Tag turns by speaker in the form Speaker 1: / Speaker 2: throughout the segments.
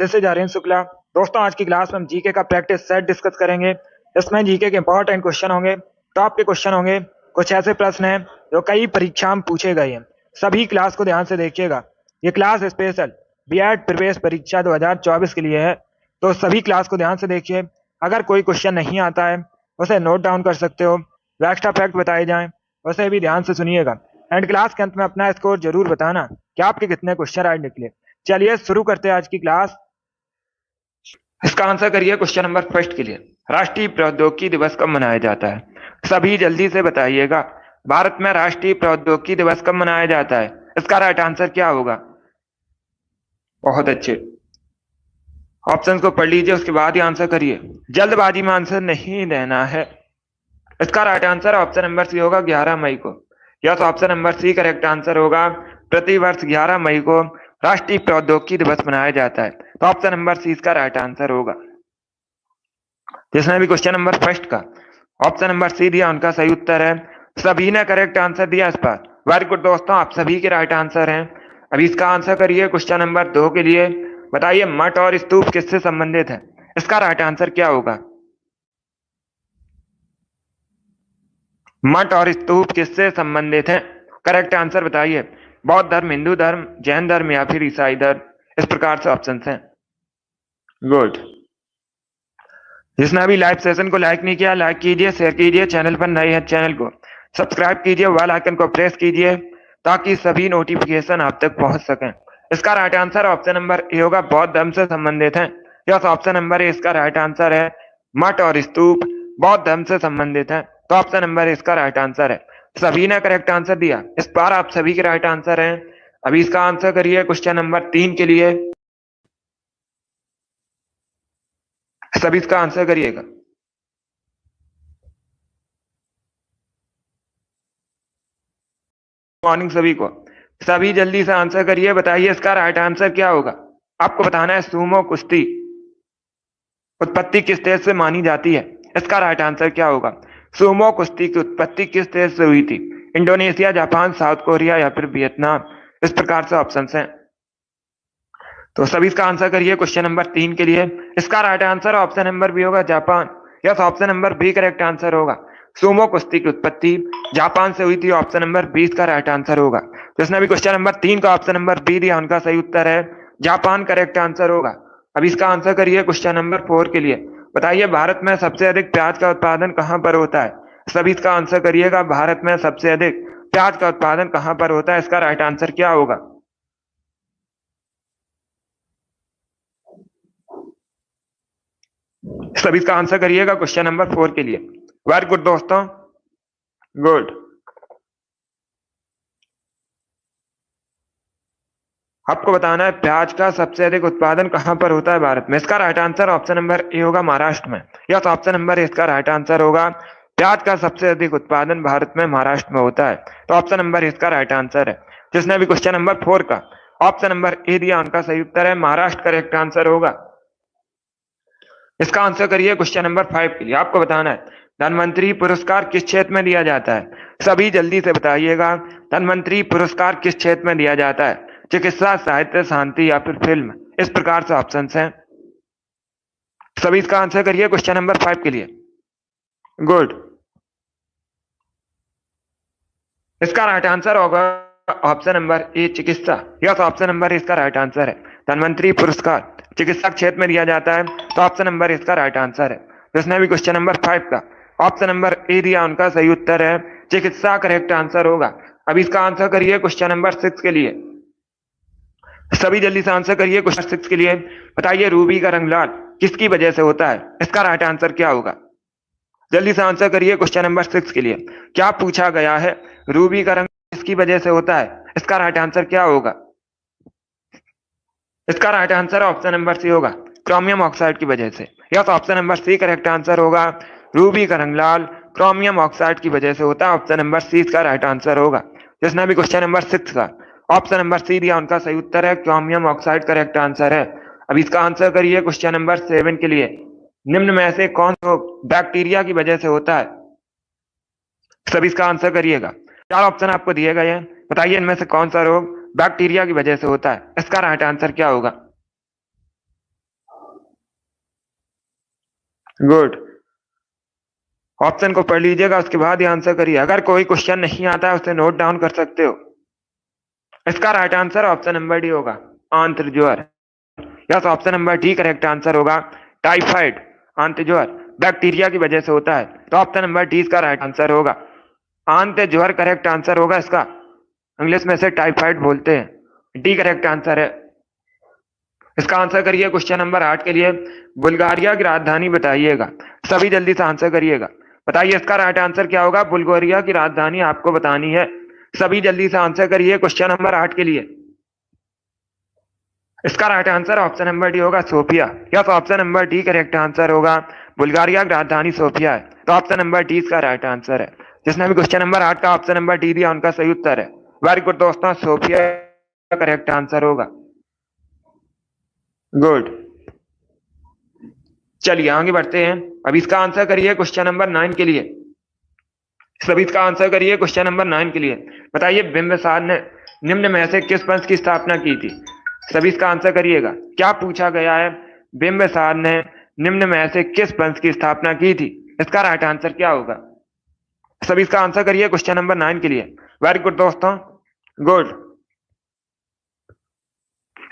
Speaker 1: जैसे जा रहे हैं शुक्ला। दोस्तों, आज की क्लास में हम जीके का प्रैक्टिस सेट डिस्कस करेंगे। इसमें जीके के इंपॉर्टेंट क्वेश्चन होंगे, टॉप के क्वेश्चन होंगे। कुछ ऐसे प्रश्न हैं जो कई परीक्षा में पूछे गए हैं। सभी क्लास को ध्यान से देखिएगा। ये क्लास स्पेशल बीएड प्रवेश परीक्षा 2024 के लिए है, तो सभी क्लास को ध्यान से देखिए। अगर कोई क्वेश्चन नहीं आता है उसे नोट डाउन कर सकते हो। जो एक्स्ट्रा फैक्ट बताए जाएं उसे भी ध्यान से सुनिएगा। एंड क्लास के अंत में अपना स्कोर जरूर बताना कि आपके कितने क्वेश्चन राइट निकले। चलिए शुरू करते हैं आज की क्लास। इसका आंसर करिए क्वेश्चन नंबर फर्स्ट के लिए। राष्ट्रीय प्रौद्योगिकी दिवस कब मनाया जाता है? सभी जल्दी से बताइएगा। भारत में राष्ट्रीय प्रौद्योगिकी दिवस कब मनाया जाता है? इसका राइट आंसर क्या होगा? बहुत अच्छे, ऑप्शंस को पढ़ लीजिए, उसके बाद ही आंसर करिए। जल्दबाजी में आंसर नहीं देना है। इसका right answer option number C होगा 11 मई को। Yes, option number C correct answer होगा। प्रतिवर्ष 11 मई को राष्ट्रीय प्रौद्योगिकी दिवस मनाया जाता है, तो ऑप्शन नंबर सी इसका राइट आंसर होगा। जिसने भी क्वेश्चन नंबर फर्स्ट का ऑप्शन नंबर सी दिया उनका सही उत्तर है। सभी ने करेक्ट आंसर दिया इस पर। वेरी गुड दोस्तों, आप सभी के राइट आंसर हैं। अभी इसका आंसर करिए क्वेश्चन नंबर 2 के लिए। बताइए मठ और स्तूप किससे संबंधित है? इसका राइट आंसर क्या होगा? मठ और स्तूप किससे संबंधित हैं? करेक्ट आंसर बताइए। बौद्ध धर्म, हिंदू धर्म, जैन धर्म या फिर ईसाई धर्म? इस प्रकार से ऑप्शन हैं। गुड। जिसने अभी लाइव सेशन को लाइक नहीं किया, लाइक कीजिए, शेयर कीजिए। चैनल पर नए हैं चैनल को सब्सक्राइब कीजिए, बेल आइकन को प्रेस कीजिए ताकि सभी नोटिफिकेशन आप तक पहुंच सकें। इसका right answer option number A होगा, बौद्ध धर्म से संबंधित है। यस, ऑप्शन नंबर ए इसका राइट आंसर है। मठ और स्तूप बौद्ध धर्म से संबंधित है, तो ऑप्शन नंबर इसका राइट आंसर है। सभी ने करेक्ट आंसर दिया, इस बार आप सभी के राइट आंसर हैं। अभी इसका आंसर करिए क्वेश्चन नंबर 3 के लिए। सभी इसका आंसर करिएगा। मॉर्निंग सभी को। सभी जल्दी से आंसर करिए, बताइए इसका राइट आंसर क्या होगा। आपको बताना है सुमो कुश्ती उत्पत्ति किस देश से मानी जाती है? इसका राइट आंसर क्या होगा? सुमो कुश्ती की उत्पत्ति किस देश से हुई थी? इंडोनेशिया, जापान, साउथ कोरिया या फिर वियतनाम? इस प्रकार से ऑप्शन हैं। तो सभी इसका आंसर करिए क्वेश्चन नंबर 3 के लिए। इसका right answer option number B होगा, Japan. Yes, option number B correct answer होगा। सुमो कुश्ती की उत्पत्ति जापान से हुई थी, ऑप्शन नंबर 20 का राइट आंसर होगा। जिसने भी क्वेश्चन नंबर 3 का ऑप्शन नंबर बी दिया उनका सही उत्तर है जापान, करेक्ट आंसर होगा। अब इसका आंसर करिए क्वेश्चन नंबर 4 के लिए। बताइए भारत में सबसे अधिक प्याज का उत्पादन कहां पर होता है? सभी इसका आंसर करिएगा। भारत में सबसे अधिक प्याज का उत्पादन कहां पर होता है? इसका राइट आंसर क्या होगा? सभी इसका आंसर करिएगा क्वेश्चन नंबर 4 के लिए। वेरी गुड दोस्तों, गुड। आपको बताना है प्याज का सबसे अधिक उत्पादन कहां पर होता है भारत में। इसका right answer option number A होगा, महाराष्ट्र में। यस, ऑप्शन नंबर ए इसका राइट आंसर होगा। प्याज का सबसे अधिक उत्पादन भारत में महाराष्ट्र में होता है, तो ऑप्शन नंबर इसका राइट आंसर है। जिसने भी क्वेश्चन नंबर 4 का ऑप्शन नंबर ए दिया उनका सही उत्तर है महाराष्ट्र, करेक्ट आंसर होगा। इसका आंसर करिए क्वेश्चन नंबर 5 के लिए। आपको बताना है धनवंतरी पुरस्कार किस क्षेत्र में दिया जाता है? सभी जल्दी से बताइएगा। धनवंतरी पुरस्कार किस क्षेत्र में दिया जाता है? चिकित्सा, साहित्य, शांति या फिर फिल्म? इस प्रकार से ऑप्शन हैं। सभी इसका आंसर करिए क्वेश्चन नंबर 5 के लिए। गुड। इसका राइट आंसर होगा ऑप्शन नंबर ए, चिकित्सा। यस, ऑप्शन नंबर इसका राइट आंसर है। धनवंतरी पुरस्कार चिकित्सा क्षेत्र में दिया जाता है, तो ऑप्शन नंबर इसका राइट आंसर है। जिसने भी क्वेश्चन नंबर 5 का ऑप्शन नंबर ए दिया उनका सही उत्तर है चिकित्सा, करेक्ट आंसर होगा। अब इसका आंसर करिए क्वेश्चन नंबर 6 के लिए। सभी जल्दी से आंसर करिए क्वेश्चन 6 के लिए। बताइए रूबी का रंग लाल किसकी वजह से होता है? इसका राइट आंसर क्या होगा? जल्दी से आंसर करिए क्वेश्चन नंबर 6 के लिए। क्या पूछा गया है? रूबी का रंग किसकी वजह से होता है? इसका राइट आंसर क्या होगा? इसका right answer option number C होगा, क्रोमियम ऑक्साइड की वजह से। Yes, option number C correct answer होगा। रूबी का रंग लाल क्रोमियम ऑक्साइड की वजह से होता है, ऑप्शन नंबर सी इसका राइट आंसर होगा। जिसने भी क्वेश्चन नंबर 6 का ऑप्शन नंबर सी दिया उनका सही उत्तर है क्रोमियम ऑक्साइड, करेक्ट आंसर है। अब इसका आंसर करिए क्वेश्चन नंबर 7 के लिए। निम्न में से कौन बैक्टीरिया की वजह से होता है? सभी इसका आंसर करिएगा। 4 ऑप्शन आपको दिए गए हैं, बताइए इनमें से कौन सा रोग बैक्टीरिया की वजह से होता है? इसका राइट आंसर क्या होगा? गुड। ऑप्शन को पढ़ लीजिएगा, उसके बाद ही आंसर करिए। अगर कोई क्वेश्चन नहीं आता है उसे नोट डाउन कर सकते हो। इसका right answer option number D होगा, आंत्र ज्वर। Yes, option number D correct answer होगा। टाइफाइड आंत्र ज्वर बैक्टीरिया की वजह से होता है, तो ऑप्शन नंबर डी इसका राइट आंसर होगा। आंत्र ज्वर करेक्ट आंसर होगा इसका। इंग्लिश में से टाइफाइड बोलते हैं। डी करेक्ट आंसर है। इसका आंसर करिए क्वेश्चन नंबर 8 के लिए। बुल्गारिया की राजधानी बताइएगा। सभी जल्दी से आंसर करिएगा। बताइए इसका राइट आंसर क्या होगा। बुल्गारिया की राजधानी आपको बतानी है। सभी जल्दी से आंसर करिए क्वेश्चन नंबर 8 के लिए। इसका right answer option number D होगा, Sofia. Yes, option number D correct answer होगा। बुल्गारिया की राजधानी सोफिया है, तो ऑप्शन नंबर डी इसका राइट आंसर है। जिसने भी क्वेश्चन नंबर 8 का ऑप्शन नंबर डी दिया उनका सही उत्तर है। वेरी गुड दोस्तों, सोफिया करेक्ट आंसर होगा। गुड। चलिए आगे बढ़ते हैं। अब इसका आंसर करिए क्वेश्चन नंबर 9 के लिए। सभी इसका आंसर करिए क्वेश्चन नंबर 9 के लिए। बताइए बिंबिसार ने निम्न में से किस वंश की स्थापना की थी। सभी इसका आंसर करिएगा। क्या पूछा गया है। बिंबिसार ने निम्न में से किस वंश की स्थापना की थी। इसका राइट आंसर क्या होगा। सभी इसका आंसर करिए क्वेश्चन नंबर 9 के लिए। वेरी गुड दोस्तों, गुड।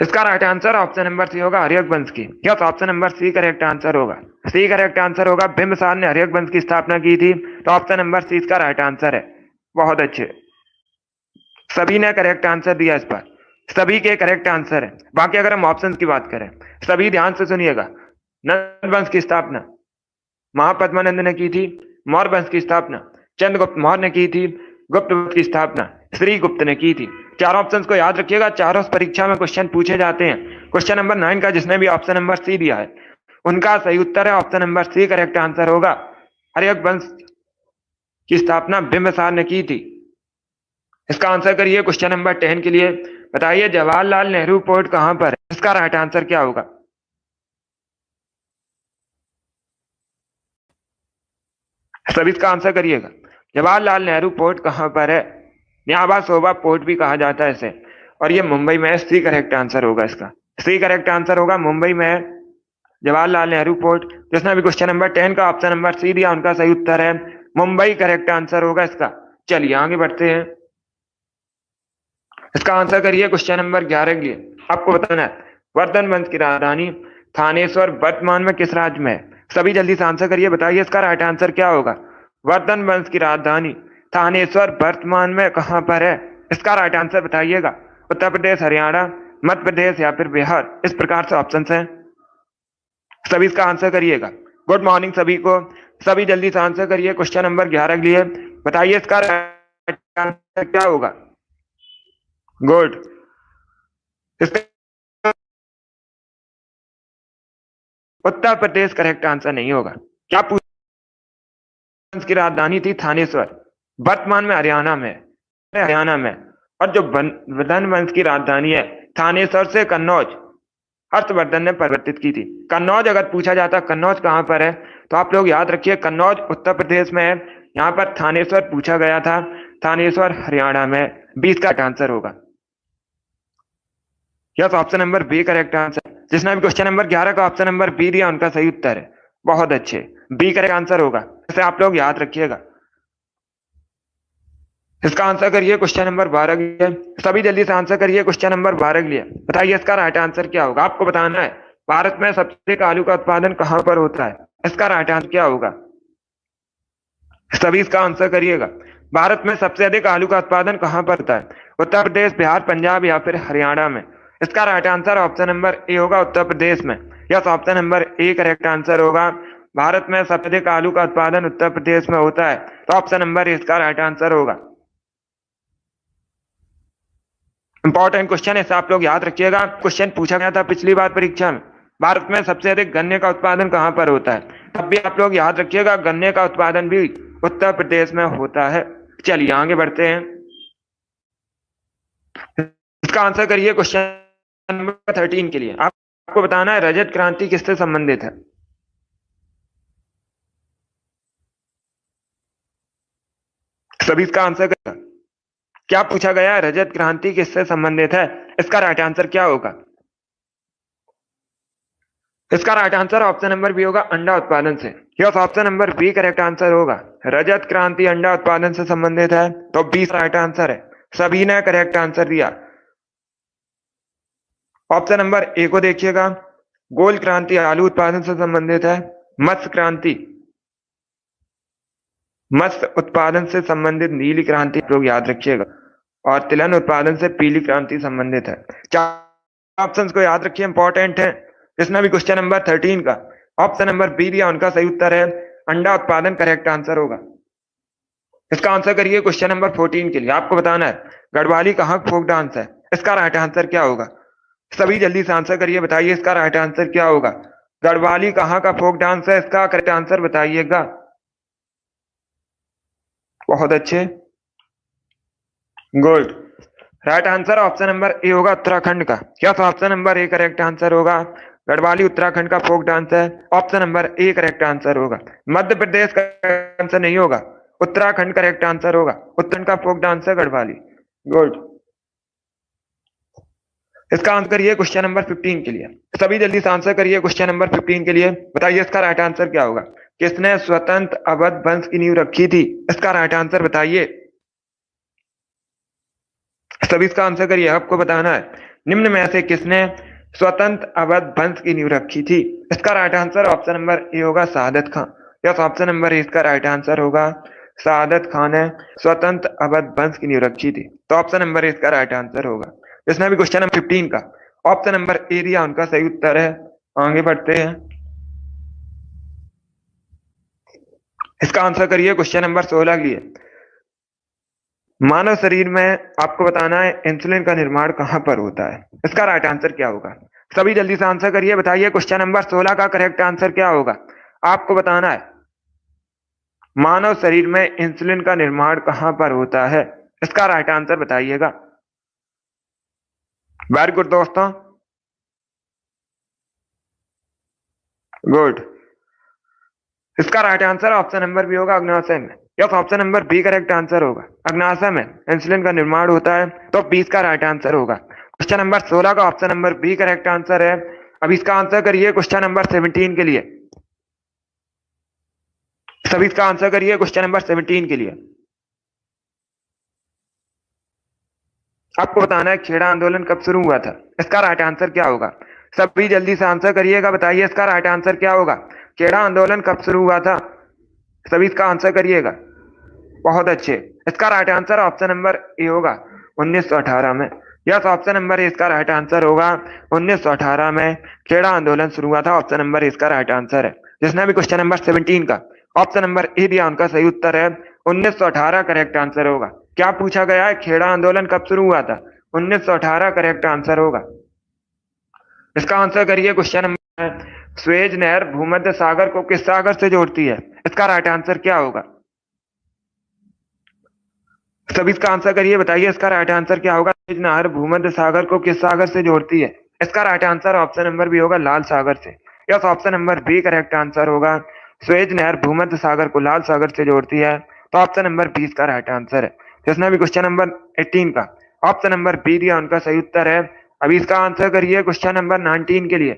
Speaker 1: इसका right answer option number C होगा, हर्यक वंश की। Yes, option number C correct answer होगा। सी करेक्ट आंसर होगा। बिंबिसार ने हर्यक वंश की स्थापना की थी, तो ऑप्शन नंबर सी इसका राइट आंसर है। बहुत अच्छे, सभी ने करेक्ट आंसर दिया इस पर। सभी के करेक्ट आंसर है। बाकी अगर हम ऑप्शन की बात करें, सभी ध्यान से सुनिएगा। नंद वंश की स्थापना महापद्मानंद ने की थी। मौर्य वंश की स्थापना चंद्रगुप्त मौर्य ने की थी। गुप्त वंश की स्थापना श्री गुप्त ने की थी। चार ऑप्शंस को याद रखिएगा, चारों परीक्षा में क्वेश्चन पूछे जाते हैं। क्वेश्चन नंबर 9 का जिसने भी ऑप्शन नंबर सी दिया है उनका सही उत्तर है option number C correct answer होगा। हर्यक वंश की स्थापना बिंबिसार ने की थी। इसका आंसर करिए क्वेश्चन नंबर 10 के लिए। बताइए जवाहरलाल नेहरू पोर्ट कहां पर है। इसका राइट आंसर क्या होगा। सभी इसका आंसर करिएगा। जवाहरलाल नेहरू पोर्ट कहां पर है। न्याबा शोभा पोर्ट भी कहा जाता है इसे, और ये मुंबई में है। सी करेक्ट आंसर होगा इसका। सी करेक्ट आंसर होगा, मुंबई में है जवाहरलाल नेहरू पोर्ट। जिसने भी क्वेश्चन नंबर 10 का ऑप्शन नंबर सी दिया उनका सही उत्तर है मुंबई करेक्ट आंसर होगा इसका। चलिए आगे बढ़ते हैं। इसका आंसर करिए क्वेश्चन नंबर 11 के लिए। आपको बताना है वर्धन वंश की राजधानी थानेश्वर वर्तमान में किस राज्य में है। सभी जल्दी से आंसर करिए। बताइए इसका राइट आंसर क्या होगा। वर्धन वंश की राजधानी थानेश्वर वर्तमान में कहां पर है। इसका राइट आंसर बताइएगा। उत्तर प्रदेश, हरियाणा, मध्य प्रदेश या फिर बिहार। इस प्रकार से ऑप्शन हैं, सभी इसका आंसर करिएगा। गुड मॉर्निंग सभी को। सभी जल्दी से आंसर करिए क्वेश्चन नंबर 11 के लिए। बताइए इसका राइट आंसर क्या होगा। गुड। इसका उत्तर प्रदेश करेक्ट आंसर नहीं होगा। क्या वंश की राजधानी थी थानेश्वर, वर्तमान में हरियाणा में, हरियाणा में। और जो वर्धन वंश की राजधानी है थानेश्वर से कन्नौज हर्षवर्धन ने परिवर्तित की थी। कन्नौज अगर पूछा जाता कन्नौज कहां पर है तो आप लोग याद रखिए कन्नौज उत्तर प्रदेश में है। यहां पर थानेश्वर पूछा गया था, थानेश्वर हरियाणा में। 20 का आंसर होगा। Yes, option number B correct answer. जिसने भी क्वेश्चन नंबर 11 का ऑप्शन नंबर बी दिया उनका सही उत्तर है। बहुत अच्छे, बी करेक्ट आंसर होगा। इसे आप लोग याद रखिएगा। इसका आंसर करिए क्वेश्चन नंबर 12 के लिए। सभी जल्दी से आंसर करिए क्वेश्चन नंबर 12 के लिए। बताइए इसका राइट आंसर क्या होगा। आपको बताना है भारत में सबसे अधिक आलू का उत्पादन कहां पर होता है। इसका राइट आंसर क्या होगा। सभी इसका आंसर करिएगा। भारत में सबसे अधिक आलू का उत्पादन कहां पर होता है। उत्तर प्रदेश, बिहार, पंजाब या फिर हरियाणा में। इसका right answer option number A होगा, उत्तर प्रदेश में। Yes, option number A correct answer होगा। भारत में सबसे अधिक आलू का उत्पादन उत्तर प्रदेश में होता है, तो ऑप्शन नंबर ए इसका राइट आंसर होगा। इंपॉर्टेंट क्वेश्चन है, आप लोग याद रखिएगा। क्वेश्चन पूछा गया था पिछली बार परीक्षा में, भारत में सबसे अधिक गन्ने का उत्पादन कहां पर होता है। तब भी आप लोग याद रखिएगा गन्ने का उत्पादन भी उत्तर प्रदेश में होता है। चलिए आगे बढ़ते हैं। इसका आंसर करिए क्वेश्चन नंबर 13 के लिए। आपको बताना है रजत क्रांति किससे संबंधित है। सभी इसका आंसर करेगा। क्या पूछा गया है, रजत क्रांति किससे संबंधित है। इसका राइट आंसर क्या होगा। इसका right answer option number B होगा, अंडा उत्पादन से। Yes, option number B correct answer होगा। रजत क्रांति अंडा उत्पादन से संबंधित है, तो बी राइट आंसर है। सभी ने करेक्ट आंसर दिया। ऑप्शन नंबर ए को देखिएगा, गोल क्रांति आलू उत्पादन से संबंधित है। मत्स्य क्रांति मत्स्य उत्पादन से संबंधित नीली क्रांति लोग याद रखिएगा, और तिलहन उत्पादन से पीली क्रांति संबंधित है। चार ऑप्शंस को याद रखिए, इंपॉर्टेंट है। जिसने भी क्वेश्चन नंबर 13 का ऑप्शन नंबर बी दिया, उनका सही उत्तर है अंडा उत्पादन करेक्ट आंसर होगा। इसका आंसर करिए क्वेश्चन नंबर 14 के लिए। आपको बताना है गढ़वाली कहाँ फोक डांस है, इसका राइट आंसर क्या होगा। सभी जल्दी से आंसर करिए, बताइए इसका राइट आंसर क्या होगा। गढ़वाली कहाँ का फोक डांस है, इसका करेक्ट आंसर बताइएगा। बहुत अच्छे, good. Right answer option number A होगा, उत्तराखंड का। क्या option number A correct answer होगा। गढ़वाली उत्तराखंड का फोक डांस है, option number A correct answer होगा। मध्य प्रदेश का आंसर नहीं होगा, उत्तराखंड करेक्ट आंसर होगा। उत्तराखंड का फोक डांस है गढ़वाली। गुड। इसका आंसर करिए क्वेश्चन नंबर 15 के लिए। सभी जल्दी से आंसर करिए क्वेश्चन नंबर 15 के लिए, बताइए इसका राइट आंसर क्या होगा। किसने स्वतंत्र अवध वंश की नींव रखी थी, इसका राइट आंसर बताइए। सभी इसका आंसर करिए, आपको बताना है निम्न में से किसने स्वतंत्र अवध वंश की नींव रखी थी। इसका right answer option number A होगा, शहादत खान। यस, ऑप्शन नंबर ए इसका राइट आंसर होगा, शहादत खान ने स्वतंत्र अवध वंश की नींव रखी थी, तो ऑप्शन नंबर ए इसका राइट आंसर होगा। जिसने भी क्वेश्चन नंबर 15 का ऑप्शन नंबर ए दिया, उनका सही उत्तर है। आगे बढ़ते हैं, इसका आंसर करिए क्वेश्चन नंबर 16 के लिए। मानव शरीर में आपको बताना है इंसुलिन का निर्माण कहां पर होता है, इसका राइट आंसर क्या होगा। सभी जल्दी से आंसर करिए, बताइए क्वेश्चन नंबर 16 का करेक्ट आंसर क्या होगा। आपको बताना है मानव शरीर में इंसुलिन का निर्माण कहां पर होता है, इसका राइट आंसर बताइएगा। वेरी गुड दोस्तों, गुड। इसका right answer option number B होगा, अग्नाशय में। Yes, option number B correct answer होगा, अग्नाशय में इंसुलिन का निर्माण होता है, तो 20 का राइट आंसर होगा। क्वेश्चन नंबर 16 का option number B correct answer है। अब इसका आंसर करिए क्वेश्चन नंबर 17 के लिए। सभी इसका आंसर करिए क्वेश्चन नंबर 17 के लिए। आपको बताना है खेड़ा आंदोलन कब शुरू हुआ था, इसका राइट आंसर क्या होगा। सभी जल्दी से आंसर करिएगा, बताइए इसका राइट आंसर क्या होगा। खेड़ा आंदोलन कब शुरू हुआ था, सभी इसका आंसर करिएगा। बहुत अच्छे, इसका right answer option number A होगा, 1918 में। यस, ऑप्शन नंबर ए इसका राइट आंसर होगा, 1918 में खेड़ा आंदोलन शुरू हुआ था। ऑप्शन नंबर ए इसका राइट आंसर है। जिसने भी क्वेश्चन नंबर 17 का ऑप्शन नंबर ए दिया, उनका सही उत्तर है 1918 करेक्ट आंसर होगा। क्या पूछा गया है, खेड़ा आंदोलन कब शुरू हुआ था, 1918 करेक्ट आंसर होगा। इसका आंसर करिए क्वेश्चन नंबर, स्वेज नहर भूमध्य सागर को किस सागर से जोड़ती है, इसका राइट आंसर क्या होगा। सभी इसका आंसर करिए, बताइए इसका राइट आंसर क्या होगा। स्वेज नहर भूमध्य सागर को किस सागर से जोड़ती है, इसका right answer option number B होगा, लाल सागर से। Yes, option number B correct answer होगा, स्वेज नहर भूमध्य सागर को लाल सागर से जोड़ती है, तो ऑप्शन नंबर 20 का राइट आंसर है। जिसने भी क्वेश्चन नंबर 18 का ऑप्शन नंबर बी दिया, उनका सही उत्तर है। अभी इसका आंसर करिए क्वेश्चन नंबर 19 के लिए।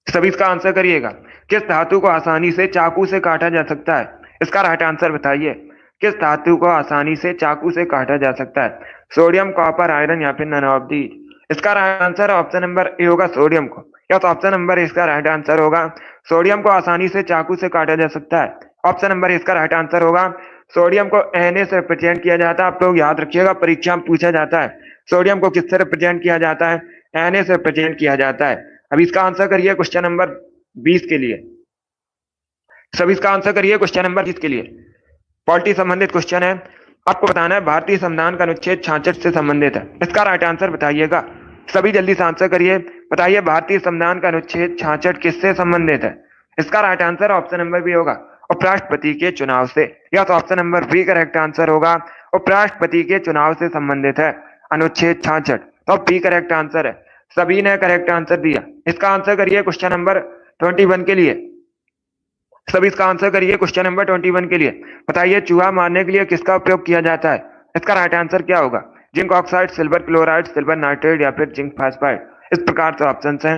Speaker 1: सभी इसका आंसर करिएगा, किस धातु को आसानी से चाकू से काटा जा सकता है, इसका राइट आंसर बताइए। किस धातु को आसानी से चाकू से काटा जा सकता है, सोडियम, कॉपर, आयरन या फिर नन ऑफ दीज। इसका right answer option number A होगा, सोडियम को। या तो ऑप्शन नंबर इसका राइट आंसर होगा, सोडियम को आसानी से चाकू से काटा जा सकता है। ऑप्शन नंबर इसका राइट आंसर होगा, सोडियम को Na से रिप्रेजेंट किया जाता है। आप लोग याद रखिएगा, परीक्षा में पूछा जाता है सोडियम को किससे रिप्रेजेंट किया जाता है, Na से रिप्रेजेंट किया जाता है। अब इसका आंसर करिए क्वेश्चन नंबर 20 के लिए। सब इसका आंसर करिए क्वेश्चन नंबर 20 के लिए। पॉलिटी संबंधित क्वेश्चन है। आपको बताना है भारतीय संविधान का अनुच्छेद 66 से संबंधित है, इसका राइट आंसर बताइएगा। सभी जल्दी से आंसर करिए, बताइए भारतीय संविधान का अनुच्छेद 66 किससे संबंधित है। इसका right answer option number B होगा, उपराष्ट्रपति के चुनाव से। या तो option number B correct answer होगा, उपराष्ट्रपति के चुनाव से संबंधित है अनुच्छेद 66, तो बी करेक्ट आंसर है। सभी ने करेक्ट आंसर दिया। इसका आंसर करिए क्वेश्चन नंबर 21 के लिए। सभी इसका आंसर करिए क्वेश्चन नंबर 21 के लिए। बताइए चूहा मारने के लिए किसका उपयोग किया जाता है, इसका राइट आंसर क्या होगा। Zinc oxide, silver chloride, silver nitrate या फिर जिंक फास्फाइड। इस प्रकार से ऑप्शन हैं।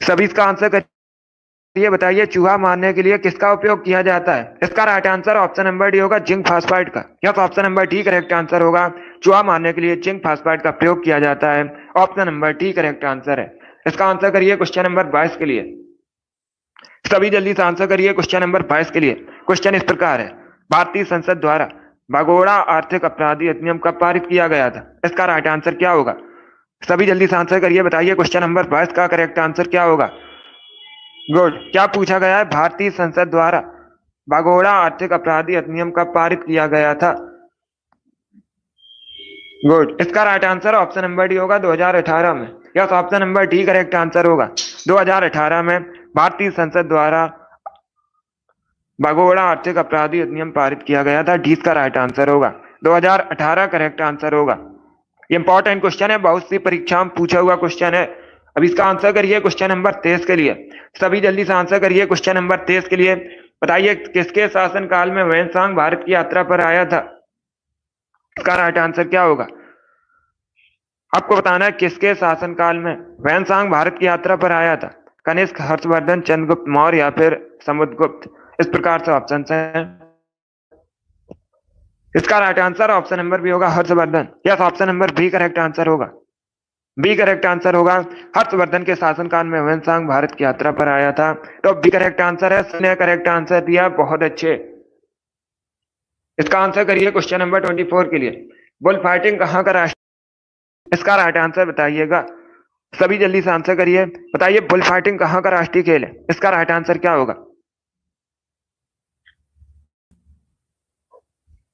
Speaker 1: सभी इसका आंसर करिए। बताइए चूहा मारने के लिए किसका उपयोग किया जाता है? इसका right answer option number D होगा, जिंक फास्फाइड का। Yes, option number D correct answer होगा। चूहा मारने के लिए जिंक फास्फाइड का प्रयोग किया जाता है। Option number D correct answer है। इसका आंसर करिए क्वेश्चन नंबर 22 के लिए। सभी जल्दी से आंसर करिए क्वेश्चन नंबर 22 के लिए। क्वेश्चन इस प्रकार है, भारतीय संसद द्वारा भगोड़ा आर्थिक अपराधी अधिनियम कब पारित किया गया था? इसका राइट आंसर क्या होगा? सभी जल्दी से आंसर करिए। बताइए क्वेश्चन नंबर 22 का करेक्ट आंसर क्या होगा? गुड। क्या पूछा गया है? भारतीय संसद द्वारा भगोड़ा आर्थिक अपराधी अधिनियम कब पारित किया गया था? गुड। इसका right answer option number D होगा, 2018 में। Yes, option number D correct answer होगा। 2018 में भारतीय संसद द्वारा भगोड़ा आर्थिक अपराधी अधिनियम पारित किया गया था। डी का राइट आंसर होगा, 2018 करेक्ट आंसर होगा। ये इंपॉर्टेंट क्वेश्चन है, बहुत सी परीक्षा में पूछा हुआ क्वेश्चन है। अब इसका आंसर करिए क्वेश्चन नंबर 23 के लिए। सभी जल्दी से आंसर करिए क्वेश्चन नंबर 23 के लिए। बताइए किसके शासनकाल में वैनसांग भारत की यात्रा पर आया था? इसका राइट आंसर क्या होगा? आपको बताना है किसके शासनकाल में वैनसांग भारत की यात्रा पर आया था। कनिष्क, हर्षवर्धन, चंद्रगुप्त मौर्य या फिर समुद्रगुप्त। इस प्रकार से ऑप्शन है। इसका right answer option number B होगा, Harshavardhan. Yes, option number B correct answer होगा। बी करेक्ट आंसर होगा। हर्षवर्धन के शासनकाल में वैनसांग भारत की यात्रा पर आया था। तो बी करेक्ट आंसर है। उसने करेक्ट आंसर दिया, बहुत अच्छे। इसका आंसर करिए क्वेश्चन नंबर 24 के लिए। बुल फाइटिंग कहाँ का राष्ट्रीय? इसका राइट आंसर बताइएगा। सभी जल्दी से आंसर करिए। बताइए बुल फाइटिंग कहाँ का राष्ट्रीय खेल है? इसका राइट आंसर क्या होगा?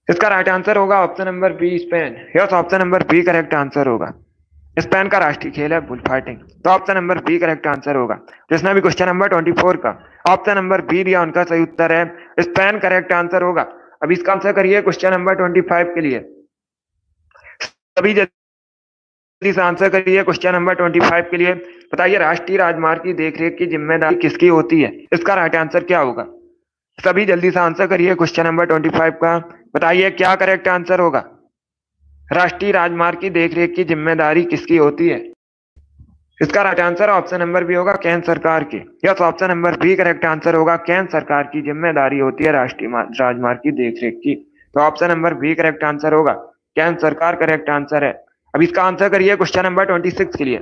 Speaker 1: इसका राइट आंसर होगा option number B, Spain. Yes, option number B correct answer होगा। स्पेन का राष्ट्रीय खेल है बुल फाइटिंग। तो option number B correct answer होगा। जिसने भी क्वेश्चन नंबर 24 का ऑप्शन नंबर बी दिया, उनका सही उत्तर है स्पेन, करेक्ट आंसर होगा। अब इसका आंसर करिए क्वेश्चन नंबर 25 के लिए। सभी जल्दी से आंसर करिए क्वेश्चन नंबर 25 के लिए। बताइए राष्ट्रीय राजमार्ग की देखरेख की जिम्मेदारी किसकी होती है? इसका राइट आंसर क्या होगा? सभी जल्दी से आंसर करिए क्वेश्चन नंबर 25 का। बताइए क्या करेक्ट आंसर होगा? राष्ट्रीय राजमार्ग की देखरेख की जिम्मेदारी किसकी होती है? इसका right answer option number B होगा, केंद्र सरकार की। Yes, option number B correct answer होगा। केंद्र सरकार की जिम्मेदारी होती है राष्ट्रीय राजमार्ग की देखरेख की। तो option number B correct answer होगा, केंद्र सरकार करेक्ट आंसर है। अब इसका आंसर करिए क्वेश्चन नंबर 26 के लिए।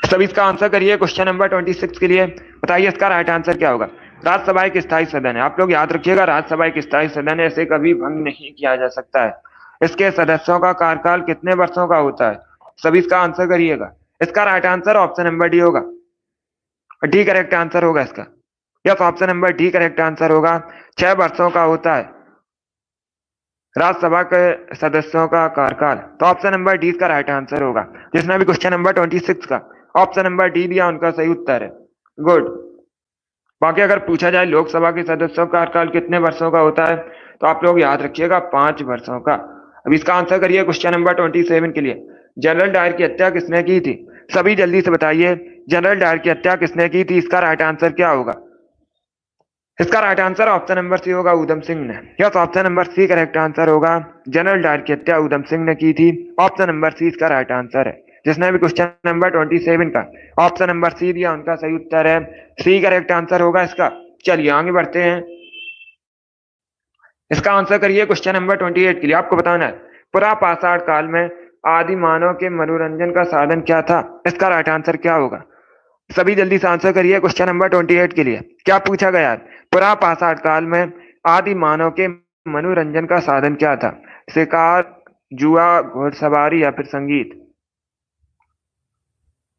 Speaker 1: सब इसका आंसर करिए क्वेश्चन नंबर 26 के लिए। बताइए इसका राइट आंसर क्या होगा? राज्यसभा एक स्थायी सदन है। आप लोग याद रखिएगा, राज्यसभा एक स्थायी सदन है, इसे कभी भंग नहीं किया जा सकता है। इसके सदस्यों का कार्यकाल कितने वर्षों का होता है? सभी इसका आंसर करिएगा। इसका right answer option number D होगा, डी करेक्ट आंसर होगा इसका। Yes, option number D correct answer होगा। 6 वर्षों का होता है राज्यसभा के सदस्यों का कार्यकाल। तो ऑप्शन नंबर डी का राइट आंसर होगा। जिसने भी क्वेश्चन नंबर 26 का ऑप्शन नंबर डी दिया, उनका सही उत्तर है। गुड। बाकी अगर पूछा जाए लोकसभा के सदस्यों का कार्यकाल कितने वर्षों का होता है, तो आप लोग याद रखिएगा 5 वर्षों का। अब इसका आंसर करिए क्वेश्चन नंबर 27 के लिए। जनरल डायर की हत्या किसने की थी? सभी जल्दी से बताइए जनरल डायर की हत्या किसने की थी? इसका राइट आंसर क्या होगा? इसका right answer option number C होगा, उधम सिंह ने। Yes, option number C correct answer होगा। जनरल डायर की हत्या उधम सिंह ने की थी। ऑप्शन नंबर सी इसका राइट आंसर है। जिसने भी क्वेश्चन नंबर 27 का ऑप्शन नंबर सी दिया, उनका सही उत्तर है सी करेक्ट आंसर होगा इसका। चलिए आगे बढ़ते हैं। इसका आंसर करिए क्वेश्चन नंबर 28 के लिए। आपको बताना है पुरा पाषाण काल में आदि मानव के मनोरंजन का साधन क्या था? इसका राइट आंसर क्या होगा? सभी जल्दी से आंसर करिए क्वेश्चन नंबर 28 के लिए। क्या पूछा गया है? पुरा पाषाण काल में आदि मानव के मनोरंजन का साधन क्या था? शिकार, जुआ, घुड़सवारी या फिर संगीत?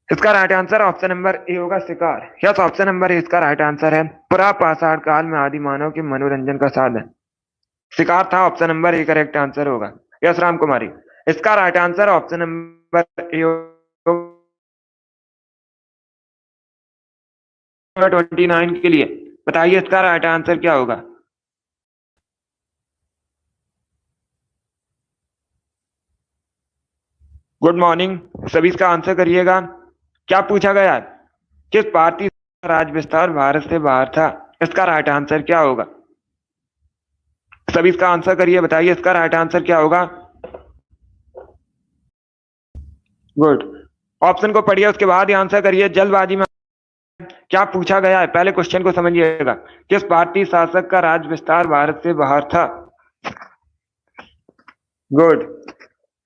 Speaker 1: इसका right answer option number A होगा, शिकार। यस, ऑप्शन नंबर ए इसका राइट आंसर है। पुरा पाषाण काल में आदि मानव के मनोरंजन का साधन शिकार था। Option number A correct answer होगा। यस राम कुमारी, इसका right answer option number A होगा 29 के लिए। बताइए इसका राइट आंसर क्या होगा? गुड मॉर्निंग, सभी इसका आंसर करिएगा। क्या पूछा गया है? किस भारतीय राज्य विस्तार भारत से बाहर था? इसका राइट आंसर क्या होगा? सभी इसका आंसर करिए। बताइए इसका राइट आंसर क्या होगा? गुड। ऑप्शन को पढ़िए, उसके बाद ही आंसर करिए। जल्दबाजी में क्या पूछा गया है, पहले क्वेश्चन को समझिएगा। किस भारतीय शासक का राज विस्तार भारत से बाहर था? गुड।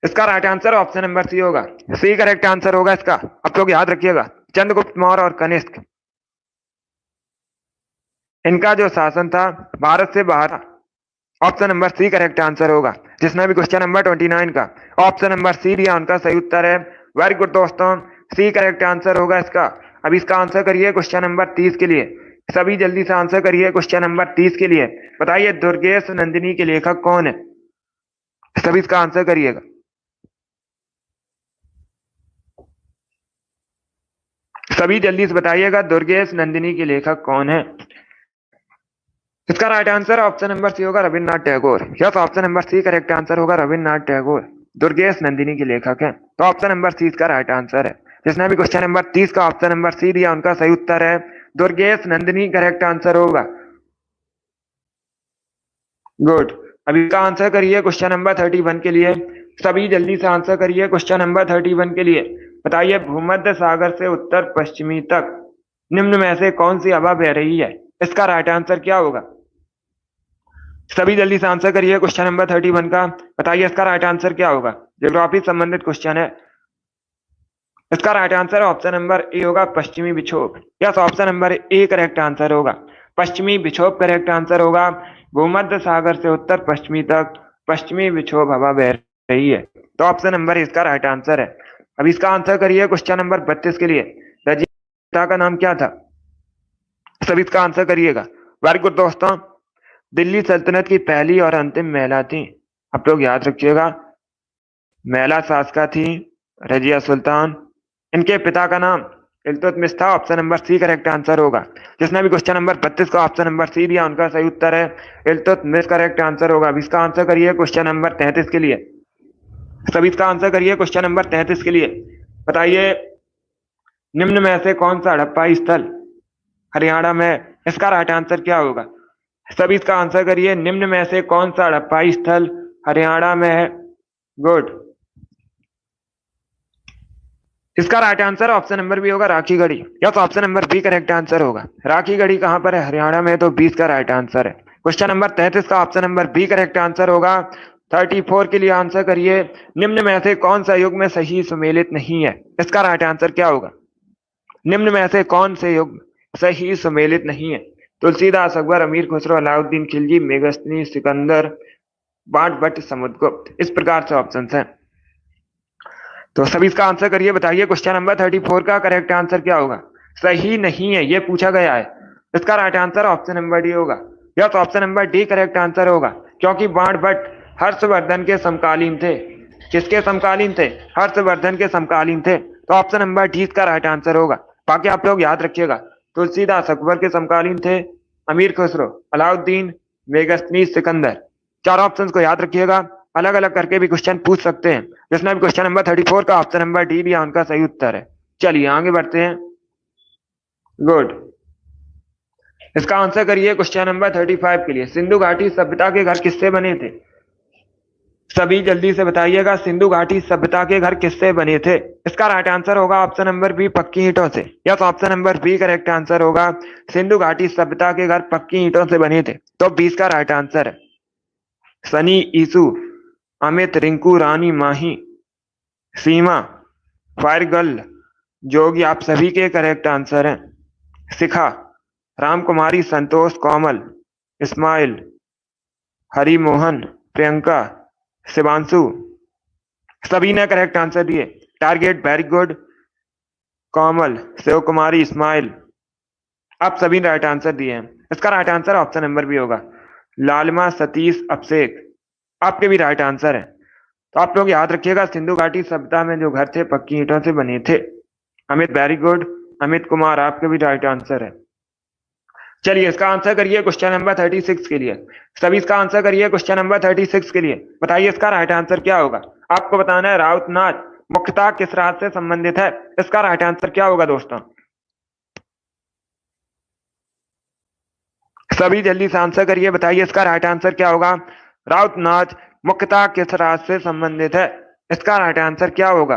Speaker 1: इसका right answer option number C होगा। सी करेक्ट आंसर होगा इसका। आप लोग याद रखिएगा, चंद्रगुप्त मौर्य और कनिष्क, इनका जो शासन था भारत से बाहर था। Option number C correct answer होगा। जिसने भी क्वेश्चन नंबर 29 का ऑप्शन नंबर सी दिया, उनका सही उत्तर है। वेरी गुड दोस्तों, सी करेक्ट आंसर होगा इसका। अब इसका आंसर करिए क्वेश्चन नंबर 30 के लिए। सभी जल्दी से आंसर करिए क्वेश्चन नंबर 30 के लिए। बताइए दुर्गेश नंदिनी के लेखक कौन है? सभी इसका आंसर करिएगा। सभी जल्दी से बताइएगा, दुर्गेश नंदिनी के लेखक कौन है? इसका right answer option number C होगा, Rabindranath Tagore. Yes, option number C correct answer होगा, रविन्द्रनाथ टैगोर दुर्गेश नंदिनी के लेखक हैं। तो ऑप्शन नंबर सी इसका राइट आंसर है। जिसने भी क्वेश्चन नंबर 30 का ऑप्शन नंबर सी दिया, उनका सही उत्तर है दुर्गेश नंदिनी करेक्ट आंसर होगा। गुड। अभी इसका आंसर करिए क्वेश्चन नंबर 31 के लिए। सभी जल्दी से आंसर करिए क्वेश्चन नंबर 31 के लिए। बताइए भूमध्य सागर से उत्तर पश्चिमी तक निम्न में से कौन सी हवा बह रही है? इसका राइट आंसर क्या होगा? सभी जल्दी से आंसर करिए क्वेश्चन नंबर 31 का। बताइए इसका राइट आंसर क्या होगा? ज्योग्राफी संबंधित क्वेश्चन है। इसका right answer option number A होगा, पश्चिमी विक्षोभ। Yes, option number A correct answer होगा, पश्चिमी विक्षोभ करेक्ट आंसर होगा। भूमध्य सागर से उत्तर पश्चिमी तक पश्चिमी विक्षोभ हवा बह रही है। तो ऑप्शन नंबर इसका राइट आंसर है। अब इसका आंसर करिए क्वेश्चन नंबर 32 के लिए। रचयिता का नाम क्या था? सभी इसका आंसर करिएगा। वेरी गुड दोस्तों, दिल्ली सल्तनत की पहली और अंतिम महिला थी, आप लोग याद रखिएगा, महिला शासका थी रजिया सुल्तान। इनके पिता का नाम इल्तुतमिश था। Option number C correct answer होगा। जिसने भी क्वेश्चन नंबर 32 का ऑप्शन नंबर सी दिया, उनका सही उत्तर है इल्तुतमिश करेक्ट आंसर होगा। अब इसका आंसर करिए क्वेश्चन नंबर 33 के लिए। सभी इसका आंसर करिए क्वेश्चन नंबर 33 के लिए। बताइए निम्न में से कौन सा हड़प्पा स्थल हरियाणा में? इसका राइट आंसर क्या होगा? सभी इसका आंसर करिए। निम्न में से कौन सा हड़प्पा स्थल हरियाणा में है? गुड। इसका right answer option number B होगा, Rakhigarhi. Yes, option number B correct answer होगा। राखीगढ़ी कहां पर है? हरियाणा में। तो 20 का राइट आंसर है। क्वेश्चन नंबर 33 का option number B correct answer होगा। 34 के लिए आंसर करिए। निम्न में से कौन सा युग में सही सुमेलित नहीं है? इसका राइट आंसर क्या होगा? निम्न में से कौन से युग सही सुमेलित नहीं है? तुलसीदास, अकबर, अमीर खुसरो, अलाउद्दीन खिलजी, मेगस्तनी, सिकंदर, बाण भट्ट, समुद्रगुप्त। इस प्रकार से ऑप्शन है। तो सभी इसका आंसर करिए। बताइए क्वेश्चन नंबर 34 का करेक्ट आंसर क्या होगा? सही नहीं है, ये पूछा गया है। इसका right answer option number D होगा। Yes, option number D correct answer होगा, क्योंकि बाण भट्ट हर्षवर्धन के समकालीन थे। किसके समकालीन थे? हर्षवर्धन के समकालीन थे। तो ऑप्शन नंबर डी इसका राइट आंसर होगा। बाकी आप लोग याद रखिएगा, तुलसीदास अकबर के समकालीन थे, अमीर खुसरो, अलाउद्दीन, मेगस्तनी, सिकंदर। चार ऑप्शंस को याद रखिएगा, अलग अलग करके भी क्वेश्चन पूछ सकते हैं। जिसने भी क्वेश्चन नंबर 34 का ऑप्शन नंबर डी दिया, उनका सही उत्तर है। चलिए आगे बढ़ते हैं। गुड। इसका आंसर करिए क्वेश्चन नंबर 35 के लिए। सिंधु घाटी सभ्यता के घर किससे बने थे? सभी जल्दी से बताइएगा, सिंधु घाटी सभ्यता के घर किससे बने थे? इसका राइट आंसर होगा ऑप्शन नंबर बी, पक्की ईंटों से। Yes, option number B correct answer होगा। सिंधु घाटी सभ्यता के घर पक्की ईंटों से बने थे। तो 20 का राइट आंसर है। सनी, ईसु, अमित, रिंकू, रानी, माही, सीमा, फायर गर्ल, जोगी, आप सभी के करेक्ट आंसर हैं। शिखा, रामकुमारी, संतोष, कोमल, इस्माइल, हरिमोहन, प्रियंका, शिवांशु, सभी ने करेक्ट आंसर दिए। Target, very good, Komal, Shiv Kumari, Ismail, आप सभी ने राइट आंसर दिए हैं। इसका right answer option number B होगा। लालिमा, सतीश, अभिषेक, आपके भी राइट आंसर है। तो आप लोग याद रखिएगा, सिंधु घाटी सभ्यता में जो घर थे पक्की ईंटों से बने थे। अमित, वेरी गुड, अमित कुमार, आपके भी राइट आंसर है। चलिए इसका आंसर करिए क्वेश्चन नंबर 36 के लिए। सभी इसका आंसर करिए क्वेश्चन नंबर 36 के लिए। बताइए इसका राइट आंसर क्या होगा? आपको बताना है राउत नाच मुख्यतः किस राज्य से संबंधित है? इसका राइट आंसर क्या होगा दोस्तों? सभी जल्दी से आंसर करिए। बताइए इसका राइट आंसर क्या होगा? राउत नाच मुख्यतः किस राज्य से संबंधित है? इसका राइट आंसर क्या होगा?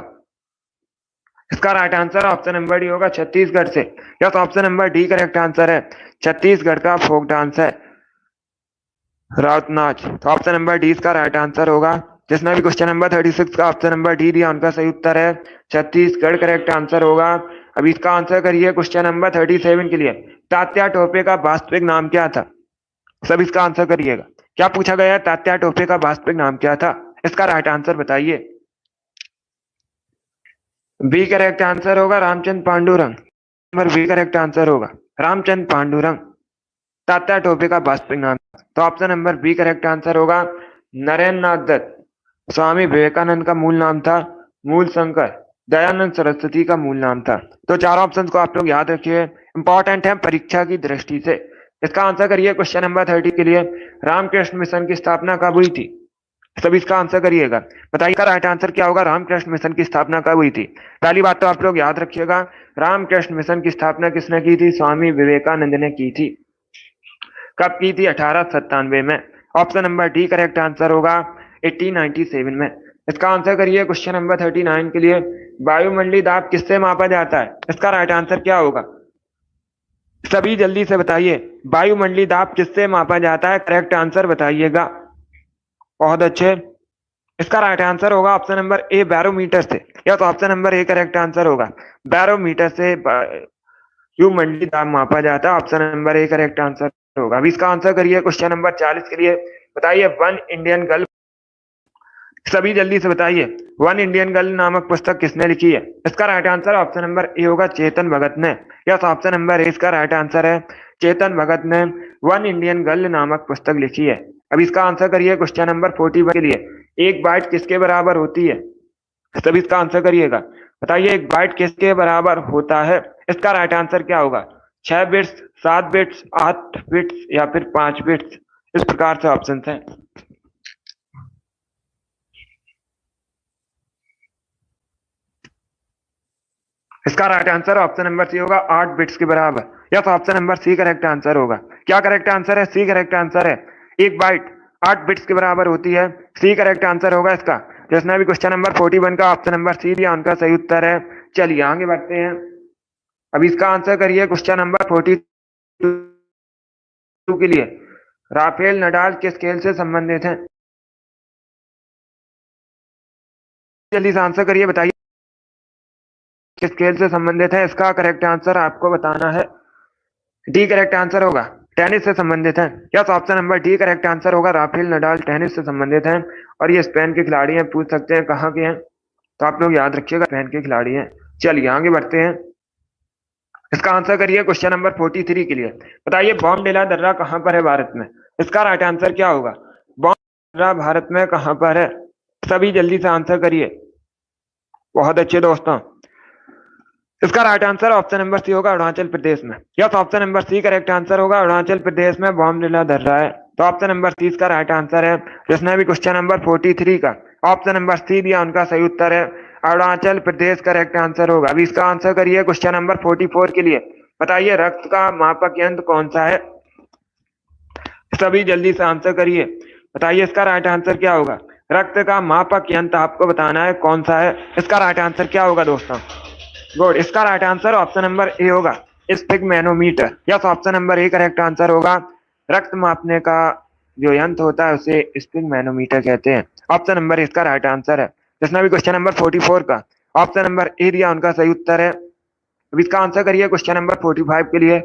Speaker 1: इसका right answer option number D होगा छत्तीसगढ़ से। Yes, option number D correct answer है। छत्तीसगढ़ का फोक डांस है राउत नाच। तो ऑप्शन नंबर डी इसका राइट आंसर होगा। जिसने भी क्वेश्चन नंबर 36 का ऑप्शन नंबर डी दिया उनका सही उत्तर है छत्तीसगढ़ करेक्ट आंसर होगा। अब इसका आंसर करिए क्वेश्चन नंबर 37 के लिए। तात्या टोपे का वास्तविक नाम क्या था? सब इसका आंसर करिएगा। क्या पूछा गया है? तात्या टोपे का वास्तविक नाम क्या था? इसका राइट आंसर बताइए। बी करेक्ट आंसर होगा Ramchandra Pandurang. Number B correct answer होगा रामचंद्र पांडुरंग तात्या टोपे का वास्तविक नाम। तो option number B correct answer होगा। नरेंद्र नाथ दत्त स्वामी विवेकानंद का मूल नाम था मूल शंकर दयानंद सरस्वती का मूल नाम था। तो चार ऑप्शन को आप लोग याद रखिए, इंपॉर्टेंट है परीक्षा की दृष्टि से। इसका आंसर करिए क्वेश्चन नंबर 30 के लिए। रामकृष्ण मिशन की स्थापना कब हुई थी? सभी इसका आंसर करिएगा। बताइए का राइट आंसर क्या होगा? रामकृष्ण मिशन की स्थापना कब हुई थी? पहली बात तो आप लोग याद रखिएगा, रामकृष्ण मिशन की स्थापना किसने की थी? स्वामी विवेकानंद ने की थी। कब की थी? 1897 में। Option number D correct answer होगा 1897 में। इसका आंसर करिए क्वेश्चन नंबर 39 के लिए। वायुमंडलीय दाब किससे मापा जाता है? इसका राइट आंसर क्या होगा? सभी जल्दी से बताइए, वायुमंडलीय दाब किससे मापा जाता है? करेक्ट आंसर बताइएगा। बहुत अच्छे। इसका राइट आंसर होगा ऑप्शन नंबर ए बैरोमीटर से। या तो option number A correct answer होगा। बैरोमीटर से वायुमंडलीय दाब मापा जाता है। Option number A correct answer होगा। अभी इसका आंसर करिए क्वेश्चन नंबर 40 के लिए। बताइए वन इंडियन गर्ल, सभी जल्दी से बताइए, वन इंडियन गर्ल नामक पुस्तक किसने लिखी है? इसका right answer option number A होगा चेतन भगत ने। यस, ऑप्शन नंबर ए इसका राइट आंसर है। चेतन भगत ने वन इंडियन गर्ल नामक पुस्तक लिखी है। अब इसका आंसर करिए क्वेश्चन नंबर 41 के लिए। एक बाइट किसके बराबर होती है? सभी इसका आंसर करिएगा। बताइए एक बाइट किसके बराबर होता है? इसका राइट आंसर क्या होगा? 6 बिट्स, 7 बिट्स, 8 बिट्स या फिर 5 बिट्स। इस प्रकार से ऑप्शन हैं। इसका right answer option number C होगा 8 बिट्स के बराबर। या तो option number C correct answer होगा। क्या करेक्ट आंसर है? सी करेक्ट आंसर है। एक बाइट 8 बिट्स के बराबर होती है। सी करेक्ट आंसर होगा इसका। जिसने भी क्वेश्चन नंबर 41 का ऑप्शन नंबर सी दिया उनका सही उत्तर है। चलिए आगे बढ़ते हैं। अब इसका आंसर करिए क्वेश्चन नंबर 42 के लिए। राफेल नडाल किस खेल से संबंधित हैं? जल्दी से आंसर करिए। बताइए किस खेल से संबंधित है? इसका करेक्ट आंसर आपको बताना है। डी करेक्ट आंसर होगा टेनिस से संबंधित है। Yes, option number D correct answer होगा। राफेल नडाल टेनिस से संबंधित हैं और ये स्पेन के खिलाड़ी हैं। पूछ सकते हैं कहाँ के हैं, तो आप लोग याद रखिएगा स्पेन के खिलाड़ी हैं। चलिए आगे बढ़ते हैं। इसका आंसर करिए क्वेश्चन नंबर 43 के लिए। बताइए बॉम डिला दर्रा कहाँ पर है भारत में? इसका राइट आंसर क्या होगा? बॉम दर्रा भारत में कहाँ पर है? सभी जल्दी से आंसर करिए। बहुत अच्छे दोस्तों, इसका right answer option number C होगा अरुणाचल प्रदेश में। Yes, option number C correct answer होगा। अरुणाचल प्रदेश में बॉम डिला दर्रा है। तो ऑप्शन नंबर सी इसका राइट आंसर है। जिसने भी क्वेश्चन नंबर 43 का ऑप्शन नंबर सी दिया उनका सही उत्तर है अरुणाचल प्रदेश करेक्ट आंसर होगा। अभी इसका आंसर करिए क्वेश्चन नंबर 44 के लिए। बताइए रक्त का मापक यंत्र कौन सा है? सभी जल्दी से आंसर करिए। बताइए इसका राइट आंसर क्या होगा? रक्त का मापक यंत्र आपको बताना है कौन सा है। इसका राइट आंसर क्या होगा दोस्तों? गुड, इसका right answer option number A होगा sphygmomanometer. Yes, option number A correct answer होगा। रक्त मापने का जो यंत्र होता है उसे स्पिगमेनोमीटर कहते हैं। ऑप्शन नंबर इसका राइट आंसर है। जिसने भी क्वेश्चन नंबर 44 का ऑप्शन नंबर ए दिया उनका सही उत्तर है। अब इसका आंसर करिए क्वेश्चन नंबर 45 के लिए।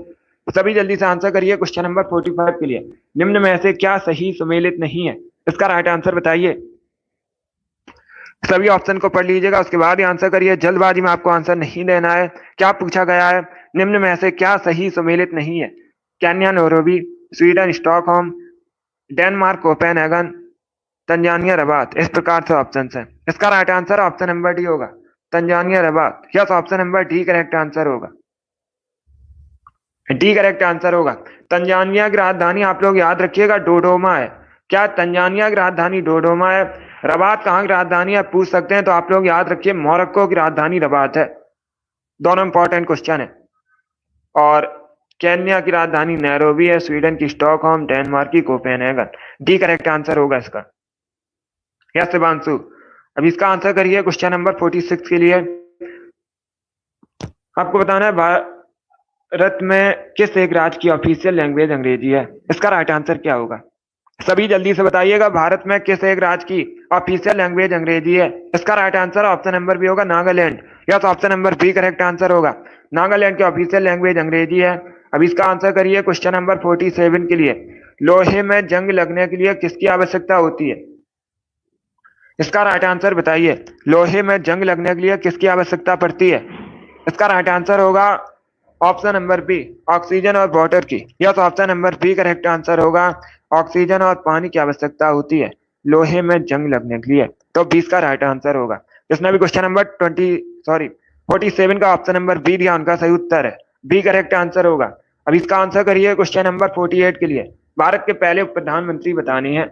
Speaker 1: सभी जल्दी से आंसर करिए क्वेश्चन नंबर 45 के लिए। निम्न में से क्या सही सुमेलित नहीं है? इसका राइट आंसर बताइए। सभी ऑप्शन को पढ़ लीजिएगा, उसके बाद ही आंसर करिए। जल्दबाजी में आपको आंसर नहीं देना है। क्या पूछा गया है? निम्न में से क्या सही सुमेलित नहीं है? Kenya Nairobi, Sweden Stockholm, Denmark Copenhagen, Tanzania Rabat. इस प्रकार से ऑप्शन है। इसका right answer option number D होगा Tanzania Rabat. Yes, option number D correct answer होगा। डी करेक्ट आंसर होगा। तंजानिया की राजधानी आप लोग याद रखिएगा डोडोमा है। क्या तंजानिया की राजधानी डोडोमा है? रबात कहाँ की राजधानी है पूछ सकते हैं, तो आप लोग याद रखिए मोरक्को की राजधानी रबात है। दोनों इंपॉर्टेंट क्वेश्चन है। और केन्या की राजधानी नैरोबी है, स्वीडन की स्टॉकहोम, डेनमार्क की कोपेनहेगन। डी करेक्ट आंसर होगा इसका। यस शिवांशु, अब इसका आंसर करिए क्वेश्चन नंबर 46 के लिए। आपको बताना है भारत में किस एक राज्य की ऑफिशियल लैंग्वेज अंग्रेजी है। इसका राइट आंसर क्या होगा? सभी जल्दी से बताइएगा, भारत में किस एक राज्य की ऑफिशियल लैंग्वेज अंग्रेजी है। इसका right answer option number B होगा Nagaland. Yes, option number B correct answer होगा। नागालैंड की ऑफिशियल लैंग्वेज अंग्रेजी है। अब इसका आंसर करिए क्वेश्चन नंबर 47 के लिए। लोहे में जंग लगने के लिए किसकी आवश्यकता होती है? इसका राइट आंसर बताइए। लोहे में जंग लगने के लिए किसकी आवश्यकता पड़ती है? इसका राइट आंसर होगा ऑप्शन नंबर बी, ऑक्सीजन और वाटर की। Yes, option number B correct answer होगा। ऑक्सीजन और पानी की आवश्यकता होती है लोहे में जंग लगने के लिए। तो 20 का राइट आंसर होगा। जिसने भी क्वेश्चन नंबर 47 का ऑप्शन नंबर बी दिया, उनका सही उत्तर है बी करेक्ट आंसर होगा। अब इसका आंसर करिए क्वेश्चन नंबर 48 के लिए। भारत के पहले प्रधानमंत्री बताने हैं।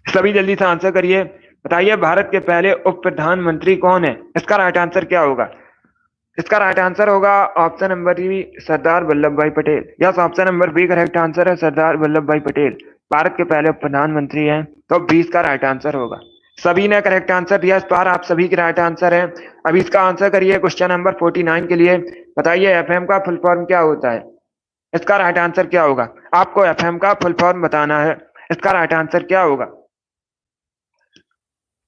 Speaker 1: सभी जल्दी से आंसर करिए। बताइए भारत के पहले उप प्रधानमंत्री कौन है? इसका राइट आंसर क्या होगा? इसका राइट आंसर होगा option number B, Sardar Vallabh Bhai Patel. Yes, option number B correct answer है, सरदार वल्लभ भाई पटेल भारत के पहले प्रधानमंत्री हैं। तो 20 का राइट आंसर होगा। सभी ने करेक्ट आंसर दिया, इस बार आप सभी के राइट आंसर है। अब इसका आंसर करिए क्वेश्चन नंबर 49 के लिए। बताइए एफएम का फुल फॉर्म क्या होता है? इसका राइट आंसर क्या होगा? आपको एफएम का फुल फॉर्म बताना है। इसका राइट आंसर क्या होगा?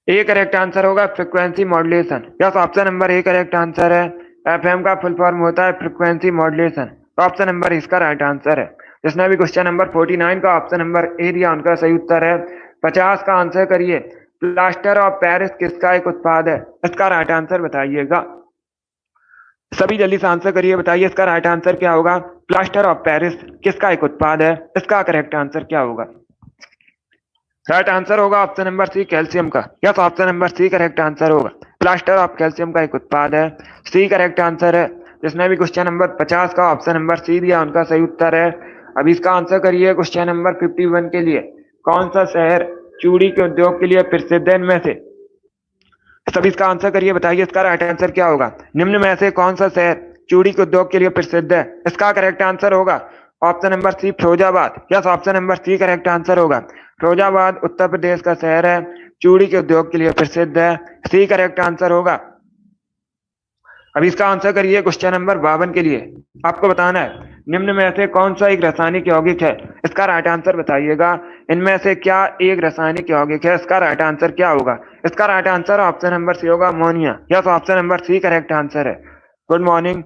Speaker 1: ए करेक्ट आंसर होगा frequency modulation. Yes, option number A correct answer है। एफएम का फुल फॉर्म होता है फ्रीक्वेंसी मॉड्यूलेशन। तो ऑप्शन नंबर इसका राइट आंसर है। जिसने भी क्वेश्चन नंबर 49 का ऑप्शन नंबर ए दिया, उनका सही उत्तर है। 50 का आंसर करिए। प्लास्टर ऑफ पेरिस किसका एक उत्पाद है? इसका राइट आंसर बताइएगा। सभी जल्दी से आंसर करिए। बताइए इसका राइट आंसर क्या होगा? प्लास्टर ऑफ पेरिस किसका एक उत्पाद है? इसका करेक्ट आंसर क्या होगा? राइट आंसर होगा ऑप्शन नंबर सी, कैल्शियम का। Yes, option number C correct answer होगा। प्लास्टर ऑफ कैल्शियम का एक उत्पाद है। सी करेक्ट आंसर है। जिसने भी क्वेश्चन नंबर 50 का ऑप्शन नंबर सी दिया, उनका सही उत्तर है। अब इसका आंसर करिए क्वेश्चन नंबर 51 के लिए। कौन सा शहर चूड़ी के उद्योग के लिए प्रसिद्ध है इनमें से? सब इसका आंसर करिए। बताइए इसका राइट आंसर क्या होगा? निम्न में से कौन सा शहर चूड़ी के उद्योग के लिए प्रसिद्ध है? इसका करेक्ट आंसर होगा option number C, Firozabad. Yes, option number C correct answer होगा। फिरोजाबाद उत्तर प्रदेश का शहर है, चूड़ी के उद्योग के लिए प्रसिद्ध है। सी करेक्ट आंसर होगा। अब इसका आंसर करिए क्वेश्चन नंबर 52 के लिए। आपको बताना है निम्न में से कौन सा एक रासायनिक यौगिक है? इसका राइट आंसर बताइएगा। इनमें से क्या एक रासायनिक यौगिक है? इसका राइट आंसर क्या होगा? इसका right answer option number C होगा, ammonia. Yes, option number C correct answer है। Good morning.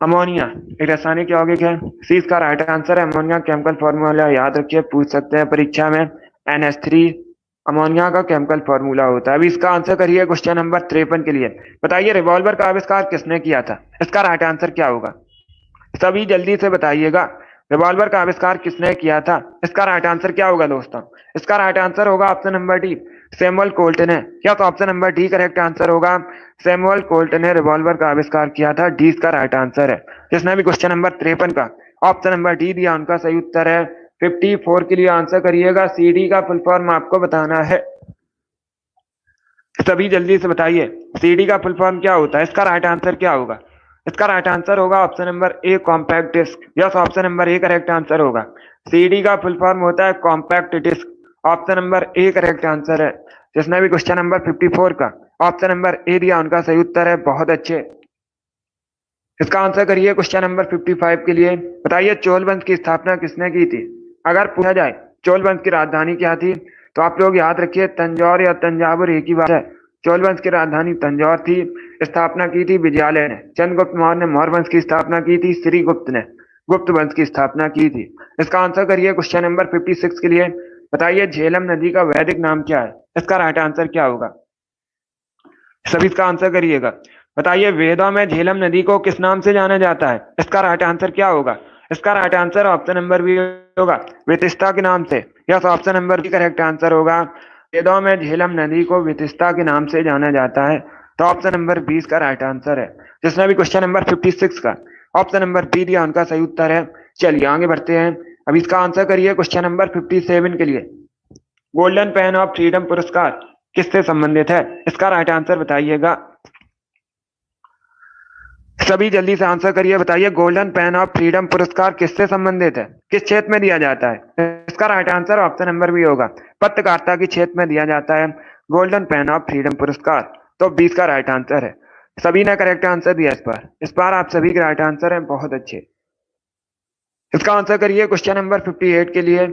Speaker 1: अमोनिया एक रासायनिक यौगिक है। सी इसका राइट आंसर है। अमोनिया केमिकल फॉर्मूला याद रखिए, पूछ सकते हैं परीक्षा में। NH3 अमोनिया का केमिकल फॉर्मूला होता है। अभी इसका आंसर करिए क्वेश्चन नंबर 53 के लिए। बताइए रिवॉल्वर का आविष्कार किसने किया था? इसका राइट आंसर क्या होगा? सभी जल्दी से बताइएगा। रिवॉल्वर का आविष्कार किसने किया था? इसका राइट आंसर क्या होगा दोस्तों? इसका राइट आंसर होगा option number D, Samuel Colt ने। क्या तो option number D correct answer होगा। सैमुअल कोल्ट ने रिवॉल्वर का आविष्कार किया था। डी इसका राइट आंसर है। जिसने भी क्वेश्चन नंबर 53 का ऑप्शन नंबर डी दिया, उनका सही उत्तर है। 54 के लिए आंसर करिएगा। CD का फुल फॉर्म आपको बताना है। सभी जल्दी से बताइए CD का फुल फॉर्म क्या होता है? इसका राइट आंसर क्या होगा? इसका राइट आंसर होगा option number A, compact disc. Yes, option number A correct answer होगा। CD का फुल फॉर्म होता है compact disc. Option number A correct answer है। जिसने भी क्वेश्चन नंबर 54 का ऑप्शन नंबर ए दिया, उनका सही उत्तर है। बहुत अच्छे। इसका आंसर करिए क्वेश्चन नंबर 55 के लिए। बताइए चोल वंश की स्थापना किसने की थी? अगर पूछा जाए चोल वंश की राजधानी क्या थी, तो आप लोग याद रखिए तंजौर या तंजावुर एक ही बात है। चोल वंश की राजधानी तंजौर थी। स्थापना की थी विजयालय ने। चंद्रगुप्त मौर्य ने मौर्य वंश की स्थापना की थी। श्रीगुप्त ने गुप्त वंश की स्थापना की थी। इसका आंसर करिए क्वेश्चन नंबर 56 के लिए। बताइए झेलम नदी का वैदिक नाम क्या है? इसका राइट आंसर क्या होगा? सभी इसका आंसर करिएगा। बताइए वेदों में झेलम नदी को किस नाम से जाना जाता है? इसका राइट आंसर क्या होगा? इसका right answer option number B होगा, वितिस्ता के नाम से। Yes, option number B correct answer होगा। वेदों में झेलम नदी को वितिस्ता के नाम से जाना जाता है। तो ऑप्शन नंबर 20 का राइट आंसर है। जिसने भी क्वेश्चन नंबर 56 का ऑप्शन नंबर बी दिया, उनका सही उत्तर है। चलिए आगे बढ़ते हैं। अब इसका आंसर करिए क्वेश्चन नंबर 57 के लिए। गोल्डन पेन ऑफ फ्रीडम पुरस्कार किससे संबंधित है? इसका राइट आंसर बताइएगा। सभी जल्दी से आंसर करिए। बताइए गोल्डन पेन ऑफ फ्रीडम पुरस्कार किससे संबंधित है? किस क्षेत्र में दिया जाता है? इसका right answer option number B होगा, पत्रकारिता के क्षेत्र में दिया जाता है गोल्डन पेन ऑफ फ्रीडम पुरस्कार। तो 20 का राइट आंसर है। सभी ने करेक्ट आंसर दिया इस बार आप सभी के राइट आंसर हैं, बहुत अच्छे। इसका आंसर करिए क्वेश्चन नंबर 58 के लिए।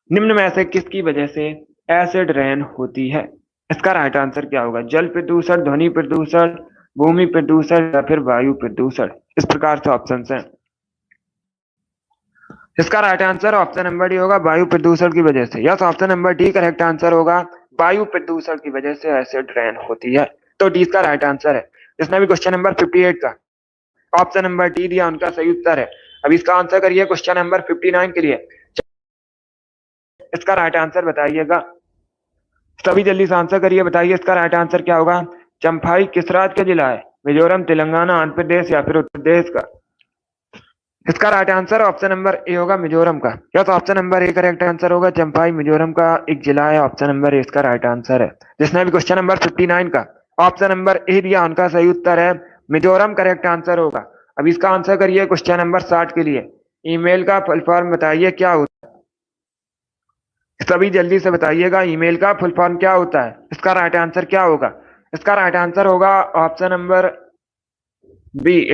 Speaker 1: निम्न में से किसकी वजह से एसिड रेन होती है? इसका राइट आंसर क्या होगा? जल प्रदूषण, ध्वनि प्रदूषण, भूमि प्रदूषण या फिर वायु प्रदूषण। इस प्रकार से ऑप्शन हैं। इसका right answer option number D होगा, वायु प्रदूषण की वजह से। Yes, option number D correct answer होगा, वायु प्रदूषण की वजह से एसिड रेन होती है। तो डी इसका राइट आंसर है। जिसने भी क्वेश्चन नंबर 58 का ऑप्शन नंबर डी दिया, उनका सही उत्तर है। अब इसका आंसर करिए क्वेश्चन नंबर 59 के लिए। इसका राइट आंसर बताइएगा, सभी जल्दी से आंसर करिए, बताइए इसका राइट आंसर क्या होगा। चंफाई किस राज्य का जिला है? मिजोरम, तेलंगाना, आंध्र प्रदेश या फिर उत्तर प्रदेश का? इसका right answer option number A होगा, मिजोरम का। Yes, option number A correct answer होगा, चंफाई मिजोरम का एक जिला है। ऑप्शन नंबर ए इसका राइट आंसर है। जिसने भी क्वेश्चन नंबर 59 का ऑप्शन नंबर ए दिया, उनका सही उत्तर है मिजोरम, करेक्ट आंसर होगा। अब इसका आंसर करिए क्वेश्चन नंबर 60 के लिए। ईमेल का फुल फॉर्म बताइए क्या होता है? सभी जल्दी से बताइएगा, ईमेल का फुल फॉर्म क्या होता है? इसका राइट आंसर क्या होगा? इसका राइट आंसर होगा option number B,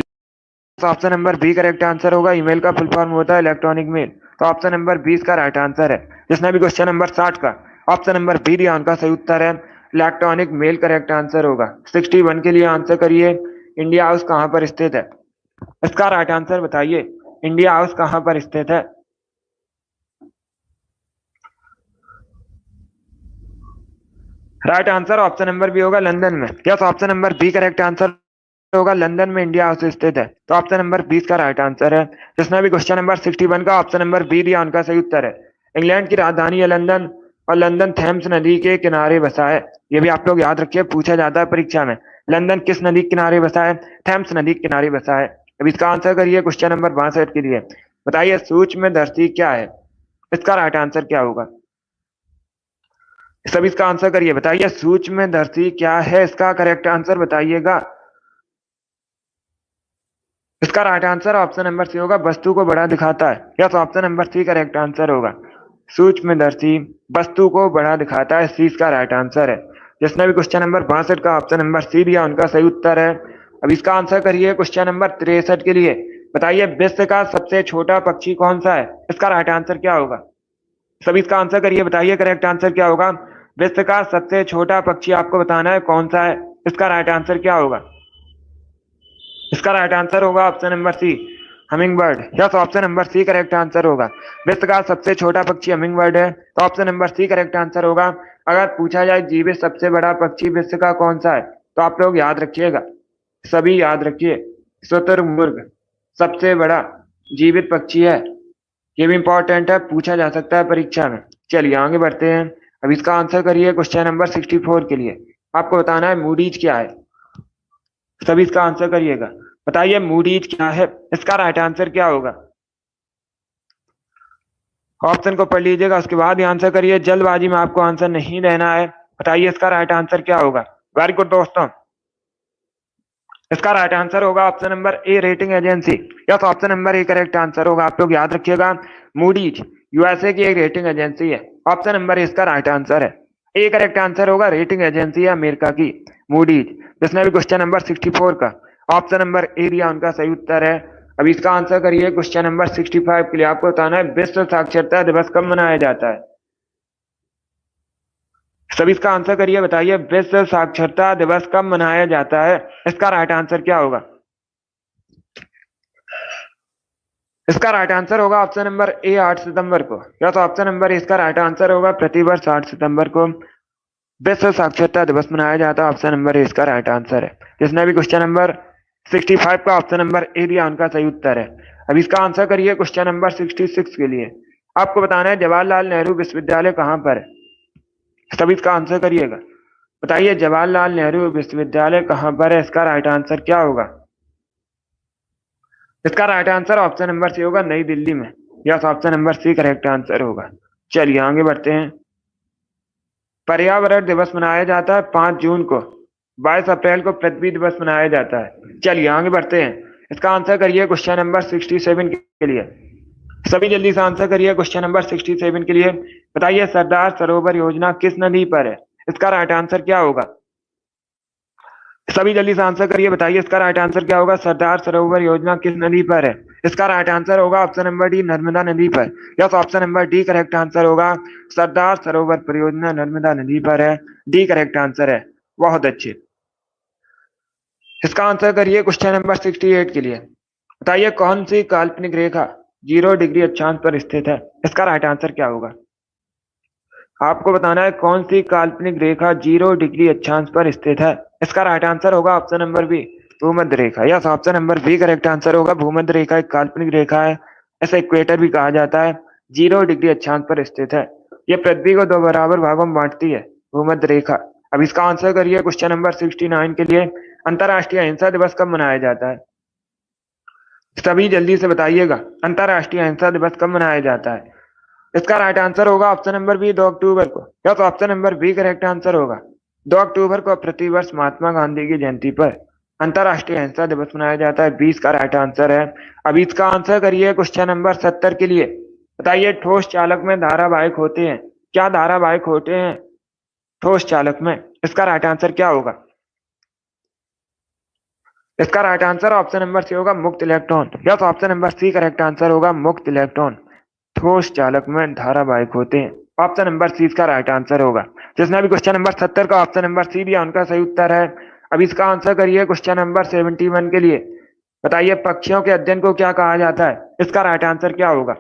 Speaker 1: option number B correct answer होगा। ईमेल का फुल फॉर्म होता है इलेक्ट्रॉनिक मेल। तो ऑप्शन नंबर 20 का राइट आंसर है। जिसने भी क्वेश्चन नंबर 60 का ऑप्शन नंबर बी दिया, उनका सही उत्तर है इलेक्ट्रॉनिक मेल, करेक्ट आंसर होगा। 61 के लिए आंसर करिए, इंडिया हाउस कहां पर स्थित है? इसका राइट आंसर बताइए, इंडिया हाउस कहां पर स्थित है? Right answer option number B होगा, लंदन में। Yes, option number B correct answer होगा, लंदन में इंडिया हाउस स्थित है। तो ऑप्शन नंबर 20 का राइट आंसर है। जिसने भी क्वेश्चन नंबर 61 का ऑप्शन नंबर बी दिया, उनका सही उत्तर है इंग्लैंड की राजधानी है लंदन, और लंदन थेम्स नदी के किनारे बसा है। ये भी आप लोग याद रखिए, पूछा जाता है परीक्षा में। लंदन किस नदी के किनारे बसा है? थेम्स नदी के किनारे बसा है। अब इसका आंसर करिए क्वेश्चन नंबर 62 के लिए। बताइए सूक्ष्मदर्शी क्या है? इसका राइट आंसर क्या होगा? सब इसका आंसर करिए, बताइए सूक्ष्मदर्शी क्या है? इसका करेक्ट आंसर बताइएगा। इसका right answer option number C होगा, वस्तु को बड़ा दिखाता है। Yes, option number C correct answer होगा, सूक्ष्मदर्शी वस्तु को बड़ा दिखाता है। सी इसका राइट आंसर है। जिसने भी क्वेश्चन नंबर 62 का ऑप्शन नंबर सी दिया, उनका सही उत्तर है। अब इसका आंसर करिए क्वेश्चन नंबर 63 के लिए। बताइए विश्व का सबसे छोटा पक्षी कौन सा है? इसका राइट आंसर क्या होगा? सभी इसका आंसर करिए, बताइए करेक्ट आंसर क्या होगा। विश्व का सबसे छोटा पक्षी आपको बताना है कौन सा है। इसका राइट आंसर क्या होगा? इसका राइट आंसर होगा option number C, humming bird. Yes, option number C correct answer होगा। विश्व का सबसे छोटा पक्षी हमिंग बर्ड है। तो option number C correct answer होगा। अगर पूछा जाए जीवित सबसे बड़ा पक्षी विश्व का कौन सा है, तो आप लोग याद रखिएगा, सभी याद रखिए, शुतुरमुर्ग सबसे बड़ा जीवित पक्षी है। ये भी इंपॉर्टेंट है, पूछा जा सकता है परीक्षा में। चलिए आगे बढ़ते हैं। अब इसका आंसर करिए क्वेश्चन नंबर 64 के लिए। आपको बताना है मूडीज क्या है। सभी इसका आंसर करिएगा, बताइए मूडीज क्या है? इसका राइट आंसर क्या होगा? ऑप्शन को पढ़ लीजिएगा, उसके बाद ही आंसर करिए। जल्दबाजी में आपको आंसर नहीं देना है। बताइए इसका राइट आंसर क्या होगा? वेरी गुड दोस्तों, इसका राइट आंसर होगा option number A, rating agency. Yes, option number A correct answer होगा। आप लोग याद रखिएगा, मूडीज यूएसए की एक रेटिंग एजेंसी है। ऑप्शन नंबर ए इसका राइट आंसर है। ए करेक्ट आंसर होगा, रेटिंग एजेंसी है अमेरिका की मूडीज। जिसने भी क्वेश्चन नंबर 64 का ऑप्शन नंबर ए दिया, उनका सही उत्तर है। अब इसका आंसर करिए क्वेश्चन नंबर 65 के लिए। आपको बताना है विश्व साक्षरता दिवस कब मनाया जाता है? सभी इसका आंसर करिए, बताइए विश्व साक्षरता दिवस कब मनाया जाता है? इसका राइट आंसर क्या होगा? इसका राइट आंसर होगा ऑप्शन नंबर ए, 8 सितंबर को। या तो ऑप्शन नंबर इसका राइट आंसर होगा, प्रतिवर्ष 8 सितंबर को विश्व साक्षरता दिवस मनाया जाता है। ऑप्शन नंबर ए इसका राइट आंसर है। जिसने भी क्वेश्चन नंबर 65 का ऑप्शन नंबर ए दिया, उनका सही उत्तर है। अब इसका आंसर करिए क्वेश्चन नंबर 66 के लिए। आपको बताना है जवाहरलाल नेहरू विश्वविद्यालय कहां पर है? तब इसका आंसर करिएगा, बताइए जवाहरलाल नेहरू विश्वविद्यालय कहां पर है? इसका राइट आंसर क्या होगा? इसका right answer option number C होगा, नई दिल्ली में। Yes, option number C correct answer होगा। चलिए आगे बढ़ते हैं। पर्यावरण दिवस मनाया जाता है 5 जून को। 22 अप्रैल को पृथ्वी दिवस मनाया जाता है। चलिए आगे बढ़ते हैं। इसका आंसर करिए क्वेश्चन नंबर 67 के लिए। सभी जल्दी से आंसर करिए क्वेश्चन नंबर 67 के लिए। बताइए सरदार सरोवर योजना किस नदी पर है? इसका राइट आंसर क्या होगा? सभी जल्दी से आंसर करिए, बताइए इसका राइट आंसर क्या होगा। सरदार सरोवर योजना किस नदी पर है? इसका राइट आंसर होगा ऑप्शन नंबर डी, नर्मदा नदी पर। Yes, option number D correct answer होगा। सरदार सरोवर परियोजना नर्मदा नदी पर है। डी करेक्ट आंसर है। बहुत अच्छे। इसका आंसर करिए क्वेश्चन नंबर 68 के लिए। बताइए कौन सी काल्पनिक रेखा 0 डिग्री अक्षांश पर स्थित है? इसका राइट आंसर क्या होगा? आपको बताना है कौन सी काल्पनिक रेखा 0 डिग्री अक्षांश पर स्थित है। इसका राइट आंसर होगा ऑप्शन नंबर बी, भूमध्य रेखा। Yes, option number B correct answer होगा। भूमध्य रेखा एक काल्पनिक रेखा है, ऐसा इक्वेटर भी कहा जाता है, 0 डिग्री अक्षांश पर स्थित है। यह पृथ्वी को 2 बराबर भागों में बांटती है, भूमध्य रेखा। अब इसका आंसर करिए क्वेश्चन नंबर 69 के लिए। अंतर्राष्ट्रीय अहिंसा दिवस कब मनाया जाता है? सभी जल्दी से बताइएगा, अंतर्राष्ट्रीय अहिंसा दिवस कब मनाया जाता है? इसका राइट आंसर होगा ऑप्शन नंबर बी, 2 अक्टूबर को। या तो option number B correct answer होगा। 2 अक्टूबर को प्रतिवर्ष महात्मा गांधी की जयंती पर अंतर्राष्ट्रीय अहिंसा दिवस मनाया जाता है। 20 का राइट आंसर है। अब इसका आंसर करिए क्वेश्चन नंबर 70 के लिए। बताइए ठोस चालक में धारावाहिक होते हैं, क्या धारावाहिक होते हैं ठोस चालक में? इसका राइट आंसर क्या होगा? इसका right answer option number C होगा, मुक्त electron. Yes, option number C correct answer होगा, मुक्त इलेक्ट्रॉन ठोस चालक में धारावाहिक होते हैं। ऑप्शन नंबर सी इसका राइट आंसर होगा। जिसने भी क्वेश्चन नंबर 70 का ऑप्शन नंबर सी दिया उनका सही उत्तर है। अब इसका आंसर करिए क्वेश्चन नंबर 71 के लिए। बताइए पक्षियों के अध्ययन को क्या कहा जाता है? इसका राइट आंसर क्या होगा?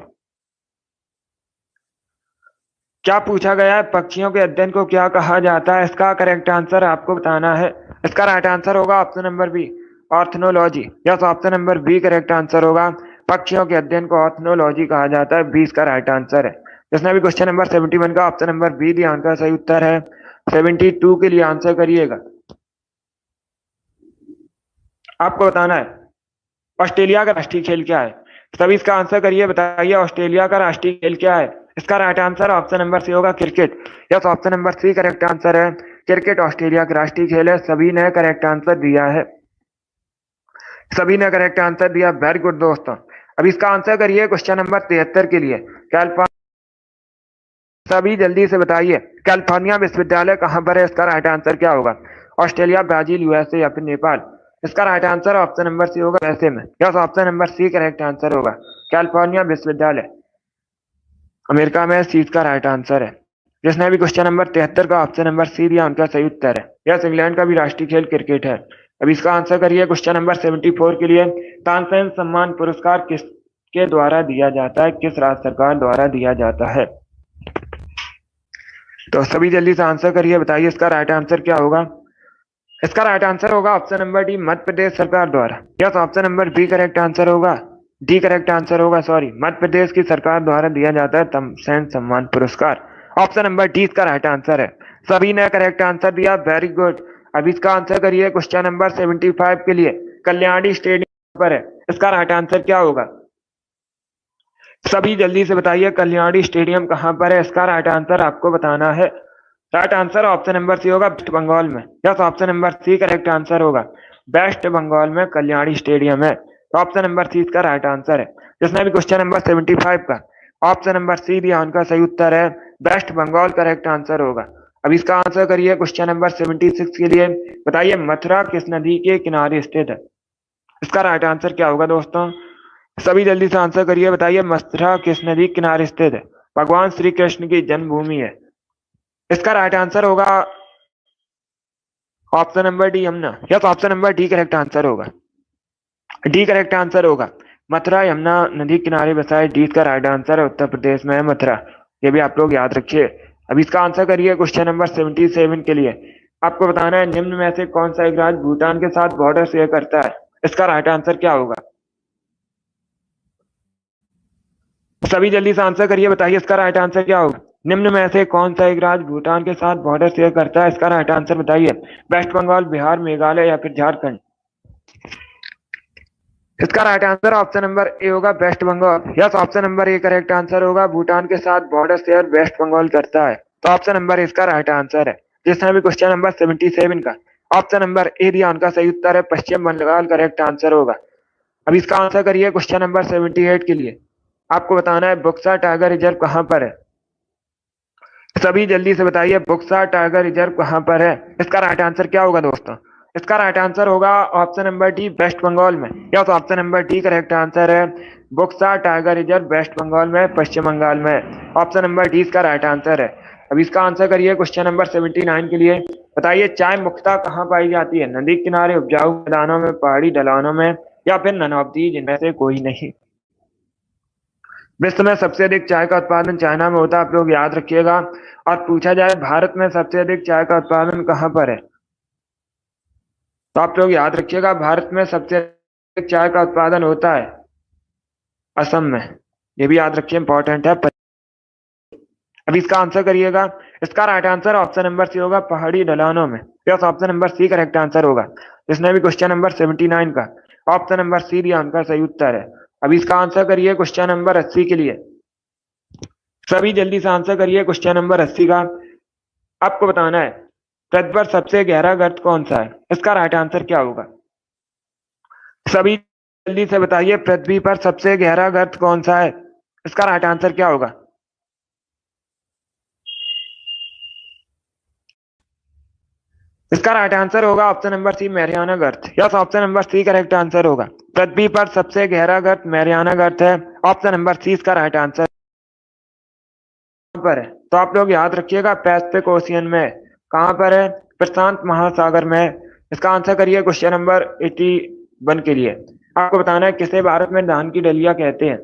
Speaker 1: क्या पूछा गया है, पक्षियों के अध्ययन को क्या कहा जाता है? इसका करेक्ट आंसर आपको बताना है। इसका राइट आंसर होगा option number B, ornithology. Yes, option number B correct answer होगा। पक्षियों के अध्ययन को ऑर्थनोलॉजी कहा जाता है। 20 का राइट आंसर है। जिसने भी क्वेश्चन नंबर 71 का ऑप्शन नंबर बी दिया उनका सही उत्तर है। 72 के लिए आंसर करिएगा। आपको बताना है ऑस्ट्रेलिया का राष्ट्रीय खेल क्या है? तभी इसका आंसर करिए, बताइए ऑस्ट्रेलिया का राष्ट्रीय खेल क्या है? इसका right answer option number C होगा, cricket. Yes, option number C correct answer है। क्रिकेट ऑस्ट्रेलिया का राष्ट्रीय खेल है। सभी ने करेक्ट आंसर दिया है, सभी ने करेक्ट आंसर दिया। वेरी गुड दोस्तों। अब इसका आंसर करिए क्वेश्चन नंबर 73 के लिए। सभी जल्दी से बताइए कैलिफोर्निया विश्वविद्यालय कहां पर है? इसका राइट आंसर क्या होगा? ऑस्ट्रेलिया, ब्राजील, यूएसए या फिर नेपाल? इसका right answer option number C होगा, यूएसए में। Yes, option number C correct answer होगा। कैलिफोर्निया विश्वविद्यालय अमेरिका में, सी का राइट आंसर है। जिसने भी क्वेश्चन नंबर 73 का ऑप्शन नंबर सी दिया उनका सही उत्तर है। यस, इंग्लैंड का भी राष्ट्रीय खेल क्रिकेट है। अब इसका आंसर करिए क्वेश्चन नंबर 74 के लिए। तानसेन सम्मान पुरस्कार किसके द्वारा दिया जाता है? किस राज्य सरकार द्वारा दिया जाता है? तो सभी जल्दी से आंसर करिए, बताइए इसका राइट आंसर क्या होगा? इसका राइट आंसर होगा option number D, Madhya Pradesh सरकार द्वारा। Yes, option number B correct answer होगा। डी करेक्ट आंसर होगा, सॉरी, मध्य प्रदेश की सरकार द्वारा दिया जाता है तानसेन सम्मान पुरस्कार। ऑप्शन नंबर डी इसका राइट आंसर है। सभी ने करेक्ट आंसर दिया, वेरी गुड। अब इसका आंसर करिए क्वेश्चन नंबर 75 के लिए। कल्याणी स्टेडियम पर है, इसका राइट आंसर क्या होगा? सभी जल्दी से बताइए कल्याणी स्टेडियम कहां पर है? इसका राइट आंसर आपको बताना है। Right answer option number C होगा, वेस्ट बंगाल में। Yes, option number C correct answer होगा। वेस्ट बंगाल में कल्याणी स्टेडियम है। तो ऑप्शन नंबर सी इसका राइट आंसर है। जिसने भी क्वेश्चन नंबर 75 का ऑप्शन नंबर सी दिया उनका सही उत्तर है, वेस्ट बंगाल करेक्ट आंसर होगा। अब इसका आंसर करिए क्वेश्चन नंबर 76 के लिए। बताइए मथुरा किस नदी के किनारे स्थित है? इसका राइट आंसर क्या होगा दोस्तों? सभी जल्दी से आंसर करिए, बताइए मथुरा किस नदी किनारे स्थित है? भगवान श्री कृष्ण की जन्मभूमि है। इसका राइट आंसर होगा option number D, Yamuna. Yes, option number D correct answer होगा। डी करेक्ट आंसर होगा। मथुरा यमुना नदी किनारे बसा है। डी इसका राइट आंसर है, उत्तर प्रदेश में है मथुरा। ये भी आप लोग याद रखिए। अब इसका आंसर करिए क्वेश्चन नंबर 77 के लिए। आपको बताना है निम्न में से कौन सा एक राज्य भूटान के साथ बॉर्डर शेयर करता है? इसका राइट आंसर क्या होगा? सभी जल्दी से आंसर करिए, बताइए इसका राइट आंसर क्या होगा? निम्न में से कौन सा एक राज्य भूटान के साथ बॉर्डर शेयर करता है? इसका राइट आंसर बताइए। वेस्ट बंगाल, बिहार, मेघालय या फिर झारखंड? इसका right answer option number A होगा, West Bengal. Yes, option number A correct answer होगा। भूटान के साथ बॉर्डर शेयर वेस्ट बंगाल करता है। तो ऑप्शन नंबर इसका राइट आंसर है। जिसने भी क्वेश्चन नंबर 77 का ऑप्शन नंबर ए दिया उनका सही उत्तर है, पश्चिम बंगाल करेक्ट आंसर होगा। अब इसका आंसर करिए क्वेश्चन नंबर 78 के लिए। आपको बताना है बुक्सा टाइगर रिजर्व कहां पर है? सभी जल्दी से बताइए बुक्सा टाइगर रिजर्व कहां पर है? इसका राइट आंसर क्या होगा दोस्तों? इसका राइट आंसर होगा option number D, West Bengal में। या तो option number D correct answer है। Buxa tiger reserve West Bengal में, पश्चिम बंगाल में। ऑप्शन नंबर डी इसका राइट आंसर है। अब इसका आंसर करिए क्वेश्चन नंबर 79 के लिए। बताइए चाय मुख्यतः कहाँ पाई जाती है? नदी किनारे, उपजाऊ मैदानों में, पहाड़ी ढलानों में, या फिर नन ऑफ दीज, इनमें से कोई नहीं। विश्व में सबसे अधिक चाय का उत्पादन चाइना में होता है, आप लोग याद रखिएगा। और पूछा जाए भारत में सबसे अधिक चाय का उत्पादन कहाँ पर है, तो आप लोग याद रखिएगा भारत में सबसे अधिक चाय का उत्पादन होता है असम में। ये भी याद रखिए, इंपॉर्टेंट है। अब इसका आंसर करिएगा। इसका right answer option number C होगा, पहाड़ी ढलानों में। Yes, option number C correct answer होगा। जिसने भी क्वेश्चन नंबर 79 का ऑप्शन नंबर सी दिया उनका सही उत्तर है। अब इसका आंसर करिए क्वेश्चन नंबर 80 के लिए। सभी जल्दी से आंसर करिए क्वेश्चन नंबर 80 का। आपको बताना है पृथ्वी पर सबसे गहरा गर्त कौन सा है? इसका राइट आंसर क्या होगा? सभी जल्दी से बताइए, पृथ्वी पर सबसे गहरा गर्त कौन सा है? इसका राइट आंसर क्या होगा? इसका राइट आंसर होगा ऑप्शन नंबर सी, मैरियाना गर्त। Yes, option number C correct answer होगा। पृथ्वी पर सबसे गहरा गर्त मैरियाना गर्त है। ऑप्शन नंबर सी इसका राइट आंसर पर है। तो आप लोग याद रखिएगा, पैसिफिक ओशियन में। कहां पर है? प्रशांत महासागर में। इसका आंसर करिए क्वेश्चन नंबर 81 के लिए। आपको बताना है किसे भारत में धान की डलिया कहते हैं?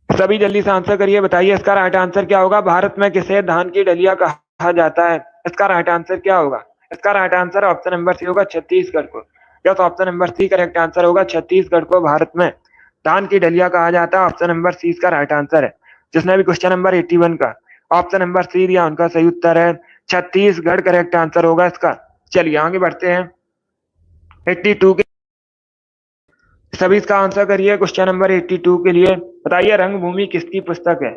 Speaker 1: सभी जल्दी से आंसर करिए, बताइए इसका राइट आंसर क्या होगा? भारत में किसे धान की डलिया कहा जाता है? इसका राइट आंसर क्या होगा? इसका right answer option number C होगा, छत्तीसगढ़ को। Yes, option number C correct answer होगा। छत्तीसगढ़ को भारत में धान की डलिया कहा जाता है। ऑप्शन नंबर सी इसका राइट आंसर है। जिसने भी क्वेश्चन नंबर 81 का ऑप्शन नंबर सी दिया उनका सही उत्तर है छत्तीसगढ़ करेक्ट आंसर होगा इसका। चलिए आगे बढ़ते हैं 82 के। सभी इसका आंसर करिए क्वेश्चन नंबर 82 के लिए। बताइए रंगभूमि किसकी पुस्तक है?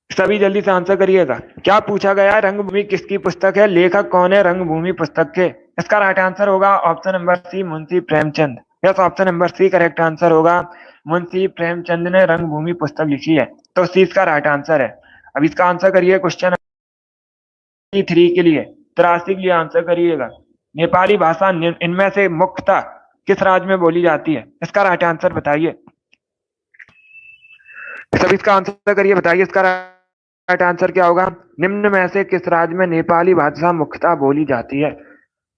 Speaker 1: सभी जल्दी से आंसर करिएगा। क्या पूछा गया है? रंगभूमि किसकी पुस्तक है? लेखक कौन है रंगभूमि पुस्तक के? इसका राइट आंसर होगा option number C, Munshi Premchand. Yes, option number C correct answer होगा। मुंशी प्रेमचंद ने रंगभूमि पुस्तक लिखी है, तो सी इसका राइट आंसर है। अब इसका आंसर करिए क्वेश्चन 3 के लिए। 83 के लिए आंसर करिएगा। नेपाली भाषा इनमें से मुख्यतः किस राज्य में बोली जाती है? इसका राइट आंसर बताइए। सभी इसका आंसर करिए, बताइए इसका राइट आंसर क्या होगा? निम्न में से किस राज्य में नेपाली भाषा मुख्यतः बोली जाती है?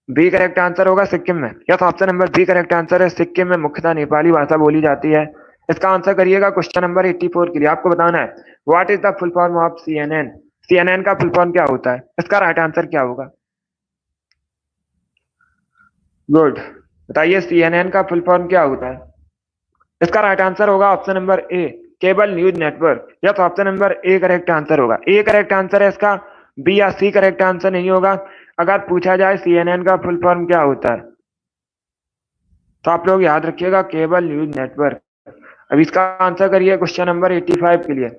Speaker 1: बी करेक्ट आंसर होगा, सिक्किम में। Yes, option number B correct answer है। सिक्किम में मुख्यतः नेपाली भाषा बोली जाती है। इसका आंसर करिएगा क्वेश्चन नंबर 84 के लिए। आपको बताना है what is the full form of CNN? CNN का फुल फॉर्म क्या होता है? इसका राइट आंसर क्या होगा? गुड, बताइए CNN का फुल फॉर्म क्या होता है? इसका राइट आंसर होगा option number A, cable news network. Yes, option number A correct answer होगा। ए करेक्ट आंसर है इसका, बी या सी करेक्ट आंसर नहीं होगा। अगर पूछा जाए CNN का फुल फॉर्म क्या होता है, तो आप लोग याद रखिएगा केबल न्यूज नेटवर्क। अब इसका आंसर करिए क्वेश्चन नंबर 85 के लिए।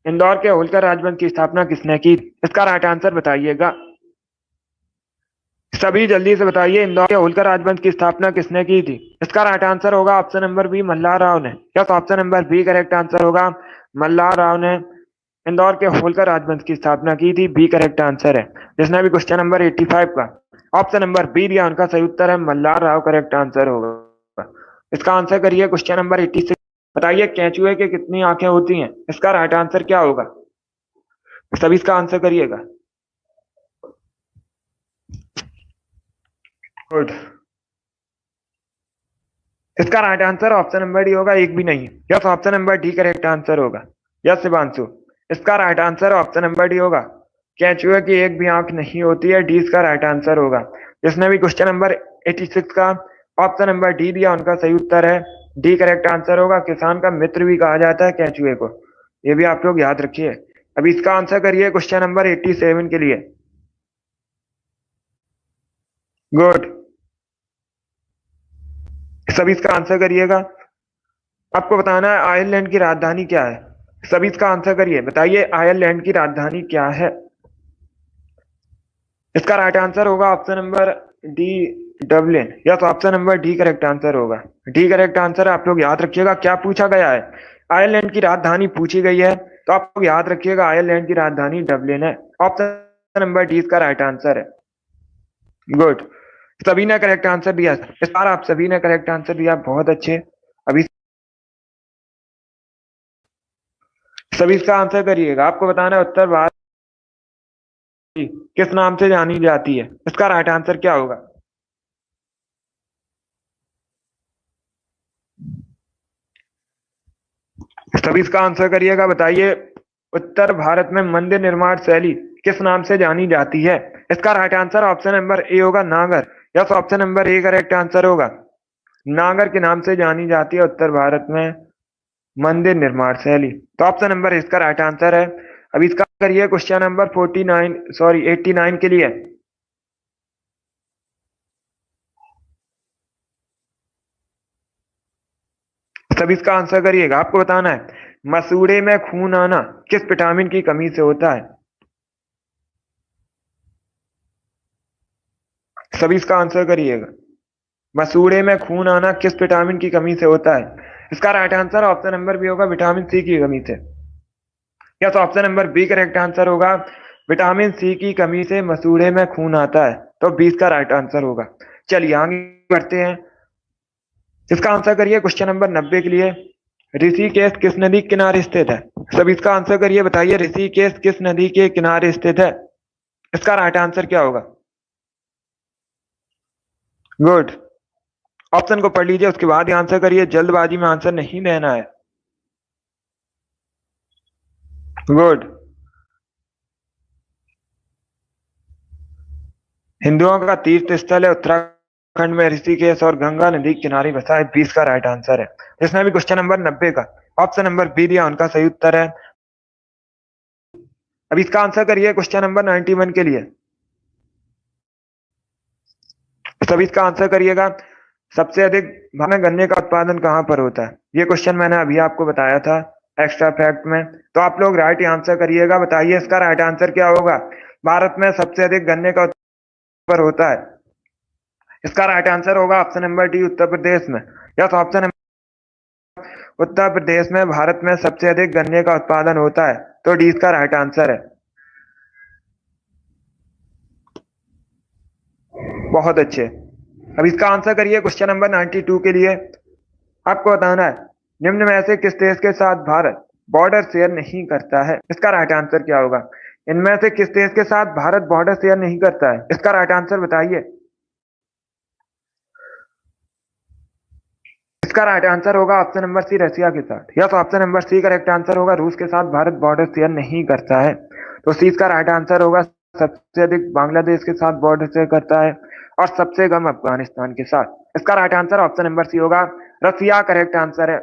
Speaker 1: इंदौर के होलकर राजवंश की स्थापना किसने की? इसका राइट आंसर बताइएगा। सभी जल्दी से बताइए, इंदौर के होलकर राजवंश की स्थापना किसने की थी? इसका राइट आंसर होगा option number B, Malhar Rao ने। Yes, option number B correct answer होगा। मल्हार राव ने इंदौर के होलकर राजवंश की स्थापना की थी। बी करेक्ट आंसर है। जिसने भी क्वेश्चन नंबर 85 का ऑप्शन नंबर बी दिया उनका सही उत्तर है मल्हार राव करेक्ट आंसर होगा। इसका आंसर करिए क्वेश्चन नंबर 86। बताइए केंचुए के कितनी आंखें होती हैं? इसका राइट आंसर क्या होगा? सभी इसका आंसर करिएगा। गुड, इसका right answer option number D होगा, एक भी नहीं। Yes, option number D correct answer होगा। यस शिवांशु, इसका right answer option number D होगा। केंचुए की एक भी आंख नहीं होती है। डी इसका राइट आंसर होगा। जिसने भी क्वेश्चन नंबर 86 का ऑप्शन नंबर डी दिया उनका सही उत्तर है डी करेक्ट आंसर होगा। किसान का मित्र भी कहा जाता है केंचुए को, ये भी आप लोग याद रखिए। अभी इसका आंसर करिए क्वेश्चन नंबर 87 के लिए। गुड, सभी इसका आंसर करिएगा। आपको बताना है आयरलैंड की राजधानी क्या है? सभी इसका आंसर करिए, बताइए आयरलैंड की राजधानी क्या है? इसका राइट आंसर होगा ऑप्शन नंबर डी, डबलिन। या तो option number D correct answer होगा। डी करेक्ट आंसर है, आप लोग याद रखिएगा। क्या पूछा गया है? आयरलैंड की राजधानी पूछी गई है, तो आप लोग याद रखिएगा आयरलैंड की राजधानी डबलिन है। ऑप्शन नंबर डी इसका राइट आंसर है। गुड, सभी ने करेक्ट आंसर दिया। इस बार आप सभी ने करेक्ट आंसर दिया, बहुत अच्छे। अभी सभी इसका आंसर करिएगा। आपको बताना है उत्तर भारत की किस नाम से जानी जाती है, इसका राइट आंसर क्या होगा। सभी इसका आंसर करिएगा, बताइए उत्तर भारत में मंदिर निर्माण शैली किस नाम से जानी जाती है। इसका right answer option number A होगा, नागर। Yes, option number A correct answer होगा। नागर के नाम से जानी जाती है उत्तर भारत में मंदिर निर्माण शैली। तो ऑप्शन नंबर इसका राइट आंसर है। अब इसका करिए क्वेश्चन नंबर 89 के लिए। सब इसका आंसर करिएगा। आपको बताना है मसूड़े में खून आना किस विटामिन की कमी से होता है। सभी इसका आंसर करिएगा। मसूड़े में खून आना किस विटामिन की कमी से होता है। इसका right answer option number B होगा, विटामिन सी की कमी से। या तो option number B correct answer होगा, विटामिन सी की कमी से मसूड़े में खून आता है। तो 20 का राइट आंसर होगा। चलिए आगे बढ़ते हैं। इसका आंसर करिए क्वेश्चन नंबर 90 के लिए। ऋषिकेश किस नदी के किनारे स्थित है। सब इसका आंसर करिए, बताइए ऋषिकेश किस नदी के किनारे स्थित है। इसका राइट आंसर क्या होगा। गुड। ऑप्शन को पढ़ लीजिए, उसके बाद ही आंसर करिए, जल्दबाजी में आंसर नहीं देना है। गुड। हिंदुओं का तीर्थ स्थल है उत्तराखंड में ऋषिकेश और गंगा नदी के किनारे बसा है। 20 का राइट आंसर है। इसमें भी क्वेश्चन नंबर 90 का ऑप्शन नंबर बी दिया, उनका सही उत्तर है। अब इसका आंसर करिए क्वेश्चन नंबर 91 के लिए। सभी इसका आंसर करिएगा। सबसे अधिक भारत में गन्ने का उत्पादन कहाँ पर होता है। ये क्वेश्चन मैंने अभी आपको बताया था एक्स्ट्रा फैक्ट में। तो आप लोग राइट आंसर करिएगा, बताइए इसका राइट आंसर क्या होगा। भारत में सबसे अधिक गन्ने का उत्पादन होता है। इसका राइट आंसर होगा option number D, Uttar Pradesh में। यस, ऑप्शन उत्तर प्रदेश में भारत में सबसे अधिक गन्ने का उत्पादन होता है। तो डी इसका राइट आंसर है। बहुत अच्छे। अब इसका आंसर करिए क्वेश्चन नंबर 92 के लिए। आपको बताना है निम्न में से किस देश के साथ भारत बॉर्डर शेयर नहीं करता है। इसका राइट आंसर क्या होगा। इनमें से किस देश के साथ भारत बॉर्डर शेयर नहीं करता है, इसका राइट आंसर बताइए। इसका राइट आंसर होगा ऑप्शन नंबर सी, रशिया के साथ। Yes, option number C correct answer होगा, रूस के साथ भारत बॉर्डर शेयर नहीं करता है। तो सी इसका राइट आंसर होगा। सबसे अधिक बांग्लादेश के साथ बॉर्डर शेयर करता है और सबसे कम अफगानिस्तान के साथ। इसका right answer option number C होगा, रसिया करेक्ट आंसर है।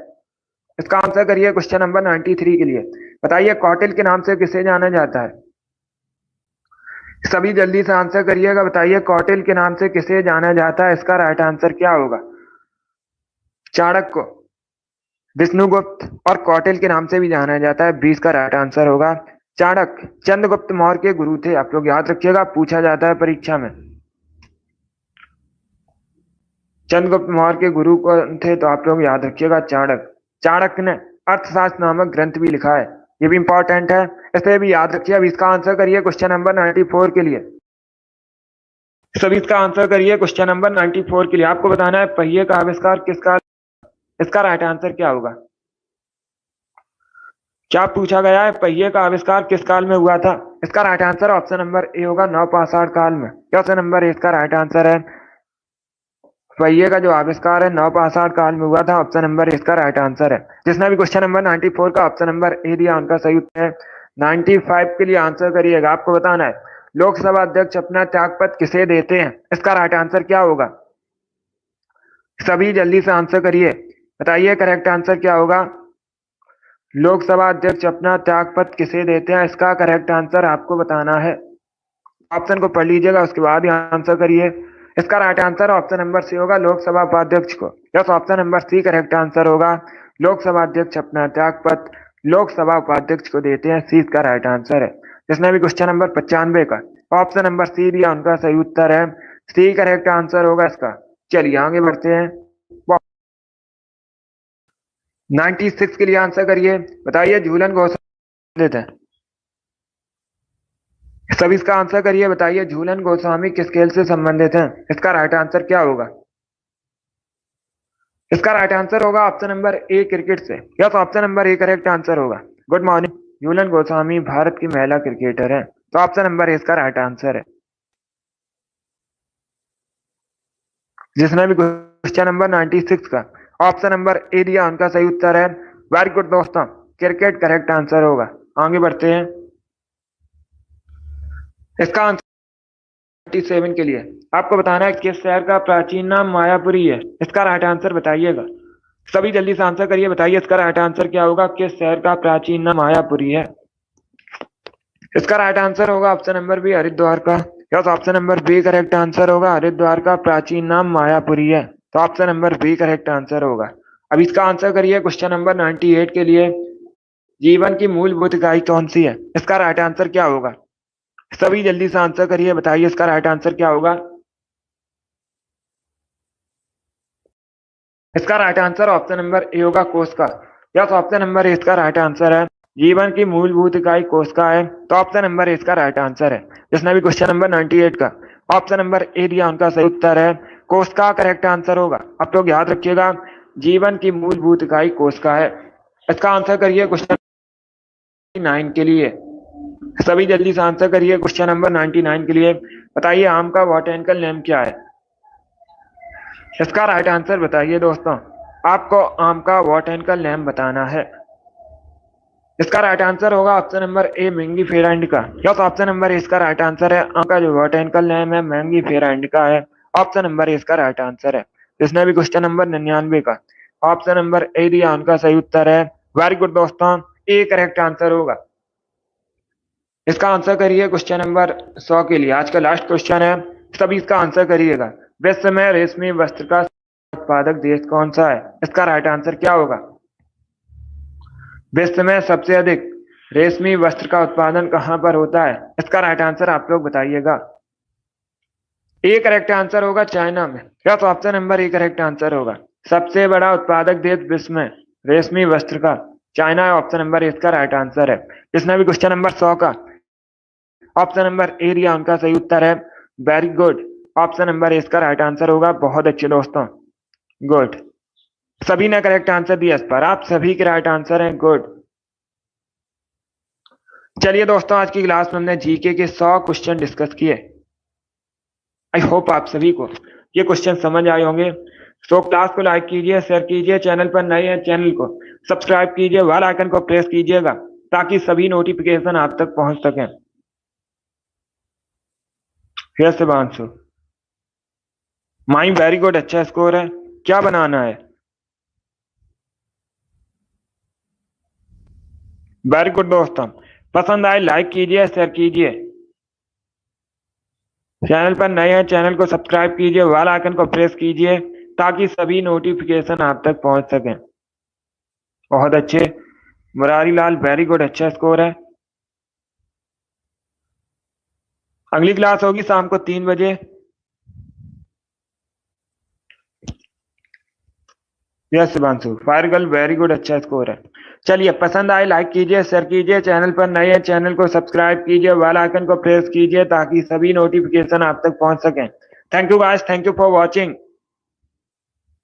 Speaker 1: इसका आंसर करिए क्वेश्चन नंबर 93 के लिए। बताइए कौटिल्य के नाम से किसे जाना जाता है। सभी जल्दी से आंसर करिएगा, बताइए कौटिल्य के नाम से किसे जाना जाता है। इसका राइट आंसर क्या होगा। चाणक्य, विष्णुगुप्त और कौटिल्य के नाम से भी जाना जाता है। 20 का राइट आंसर होगा चाणक्य। चंद्रगुप्त मौर्य के गुरु थे, आप लोग याद रखिएगा, पूछा जाता है परीक्षा में। चंद्रगुप्त मौर्य के गुरु कौन थे, तो आप लोग याद रखिएगा चाणक्य। चाणक्य ने अर्थशास्त्र नामक ग्रंथ भी लिखा है, ये भी इंपॉर्टेंट है, इसे भी याद रखिए। अब इसका आंसर करिए क्वेश्चन नंबर 94 के लिए। सभी इसका आंसर करिए क्वेश्चन नंबर 94 के लिए। आपको बताना है पहिए का आविष्कार किस काल। इसका राइट आंसर क्या होगा। क्या पूछा गया है, पहिए का आविष्कार किस काल में हुआ था। इसका right answer option number A होगा, नवपाषाण काल में। ऑप्शन नंबर ए इसका राइट आंसर है। पहिए का जो आविष्कार है नवपाषाण काल में हुआ था। ऑप्शन नंबर इसका राइट आंसर है। जिसने भी क्वेश्चन नंबर 94 का ऑप्शन नंबर ए दिया, उनका सही उत्तर है। 95 के लिए आंसर करिएगा। आपको बताना है लोकसभा अध्यक्ष अपना त्यागपत्र किसे देते हैं। इसका राइट आंसर क्या होगा। सभी जल्दी से आंसर करिए, बताइए करेक्ट आंसर क्या होगा। लोकसभा अध्यक्ष अपना त्यागपत्र किसे देते हैं, इसका करेक्ट आंसर आपको बताना है। ऑप्शन को पढ़ लीजिएगा, उसके बाद ही आंसर करिए। इसका right answer option number C होगा, लोकसभा उपाध्यक्ष को। Yes, option number C correct answer होगा, लोकसभा अध्यक्ष अपना त्यागपत्र लोकसभा उपाध्यक्ष को देते हैं। सी इसका राइट आंसर है। जिसने भी क्वेश्चन नंबर 95 का ऑप्शन नंबर सी दिया, उनका सही उत्तर है। सी करेक्ट आंसर होगा इसका। चलिए आगे बढ़ते हैं। 96 के लिए आंसर करिए, बताइए झूलन घोषणा देते हैं। सभी इसका आंसर करिए, बताइए झूलन गोस्वामी किस खेल से संबंधित हैं? इसका राइट आंसर क्या होगा? इसका राइट आंसर होगा ऑप्शन नंबर ए, क्रिकेट से। Yes, option number A correct answer होगा। Good morning. झूलन गोस्वामी भारत की महिला क्रिकेटर है, तो ऑप्शन नंबर ए इसका राइट आंसर है। जिसने भी क्वेश्चन नंबर 96 का ऑप्शन नंबर ए दिया उनका सही उत्तर है। वेरी गुड दोस्तों, क्रिकेट करेक्ट आंसर होगा। आगे बढ़ते हैं। इसका आंसर 97 के लिए आपको बताना है किस शहर का प्राचीन नाम मायापुरी है। इसका राइट आंसर बताइएगा। सभी जल्दी से आंसर करिए, बताइए इसका राइट आंसर क्या होगा? किस शहर का प्राचीन नाम मायापुरी है? इसका राइट आंसर होगा ऑप्शन नंबर बी, हरिद्वार का। Yes, option number B correct answer होगा। हरिद्वार का प्राचीन नाम मायापुरी है, तो option number B correct answer होगा। अब इसका आंसर करिए क्वेश्चन नंबर 98 के लिए। जीवन की मूलभूत इकाई कौन सी है? इसका राइट आंसर क्या होगा? सभी जल्दी से आंसर करिए, बताइए इसका राइट आंसर क्या होगा? इसका right answer option number A होगा, कोशिका। यस, ऑप्शन नंबर ए इसका राइट आंसर है। जीवन की मूलभूत इकाई कोशिका है, तो ऑप्शन नंबर ए इसका राइट आंसर है। जिसने भी क्वेश्चन नंबर 98 का ऑप्शन नंबर ए दिया उनका सही उत्तर है। कोशिका करेक्ट आंसर होगा। अब तो याद रखिएगा, जीवन की मूलभूत इकाई कोशिका है। इसका आंसर करिए क्वेश्चन 9 के लिए। सभी जल्दी से आंसर करिए क्वेश्चन नंबर 99 के लिए। बताइए आम का बॉटैनिकल नेम क्या है? इसका राइट आंसर बताइए दोस्तों। आपको आम का बॉटैनिकल नेम बताना है। इसका राइट आंसर होगा ऑप्शन नंबर ए, Mangifera indica. Yes, option number ए इसका राइट आंसर है। आम का जो बॉटैनिकल नेम है मैंगीफेरा इंडिका है, ऑप्शन नंबर ए इसका राइट आंसर है। जिसने भी क्वेश्चन नंबर 99 का ऑप्शन नंबर ए दिया उनका सही उत्तर है। वेरी गुड दोस्तों, ए करेक्ट आंसर होगा। इसका आंसर करिए क्वेश्चन नंबर 100 के लिए। आज का लास्ट क्वेश्चन है, सभी इसका आंसर करिएगा। विश्व में रेशमी वस्त्र का उत्पादक देश कौन सा है? इसका राइट आंसर क्या होगा? विश्व में सबसे अधिक रेशमी वस्त्र का उत्पादन कहां पर होता है? इसका राइट आंसर आप लोग बताइएगा। ए करेक्ट आंसर होगा, चाइना में। Yes, option number A correct answer होगा। सबसे बड़ा उत्पादक देश विश्व में रेशमी वस्त्र का चाइना है, ऑप्शन नंबर ए इसका राइट आंसर है। जिसने भी क्वेश्चन नंबर 100 का ऑप्शन नंबर ए दिया उनका सही उत्तर है। वेरी गुड, ऑप्शन नंबर ए इसका राइट आंसर होगा। बहुत अच्छे दोस्तों, गुड। सभी ने करेक्ट आंसर दिया इस पर, आप सभी के राइट आंसर हैं। गुड। चलिए दोस्तों, आज की क्लास में हमने जीके के 100 क्वेश्चन डिस्कस किए। आई होप आप सभी को ये क्वेश्चन समझ आए होंगे। तो क्लास को लाइक कीजिए, शेयर कीजिए, चैनल पर नए हैं चैनल को सब्सक्राइब कीजिए, बेल आइकन को प्रेस कीजिएगा ताकि सभी नोटिफिकेशन आप तक पहुंच सकें। फिर से बांसु माई वेरी गुड, अच्छा स्कोर है। क्या बनाना है? वेरी गुड दोस्तों, पसंद आए लाइक कीजिए, शेयर कीजिए, चैनल पर नए हैं चैनल को सब्सक्राइब कीजिए, बेल आइकन को प्रेस कीजिए ताकि सभी नोटिफिकेशन आप तक पहुंच सकें। बहुत अच्छे मुरारी लाल, वेरी गुड, अच्छा स्कोर है। अगली क्लास होगी शाम को 3 बजे। Yes Shivanshu, fire girl, very good, अच्छा स्कोर है। चलिए, पसंद आए लाइक कीजिए, शेयर कीजिए, चैनल पर नए हैं चैनल को सब्सक्राइब कीजिए, बेल आइकन को प्रेस कीजिए ताकि सभी नोटिफिकेशन आप तक पहुंच सकें। Thank you guys, thank you for watching.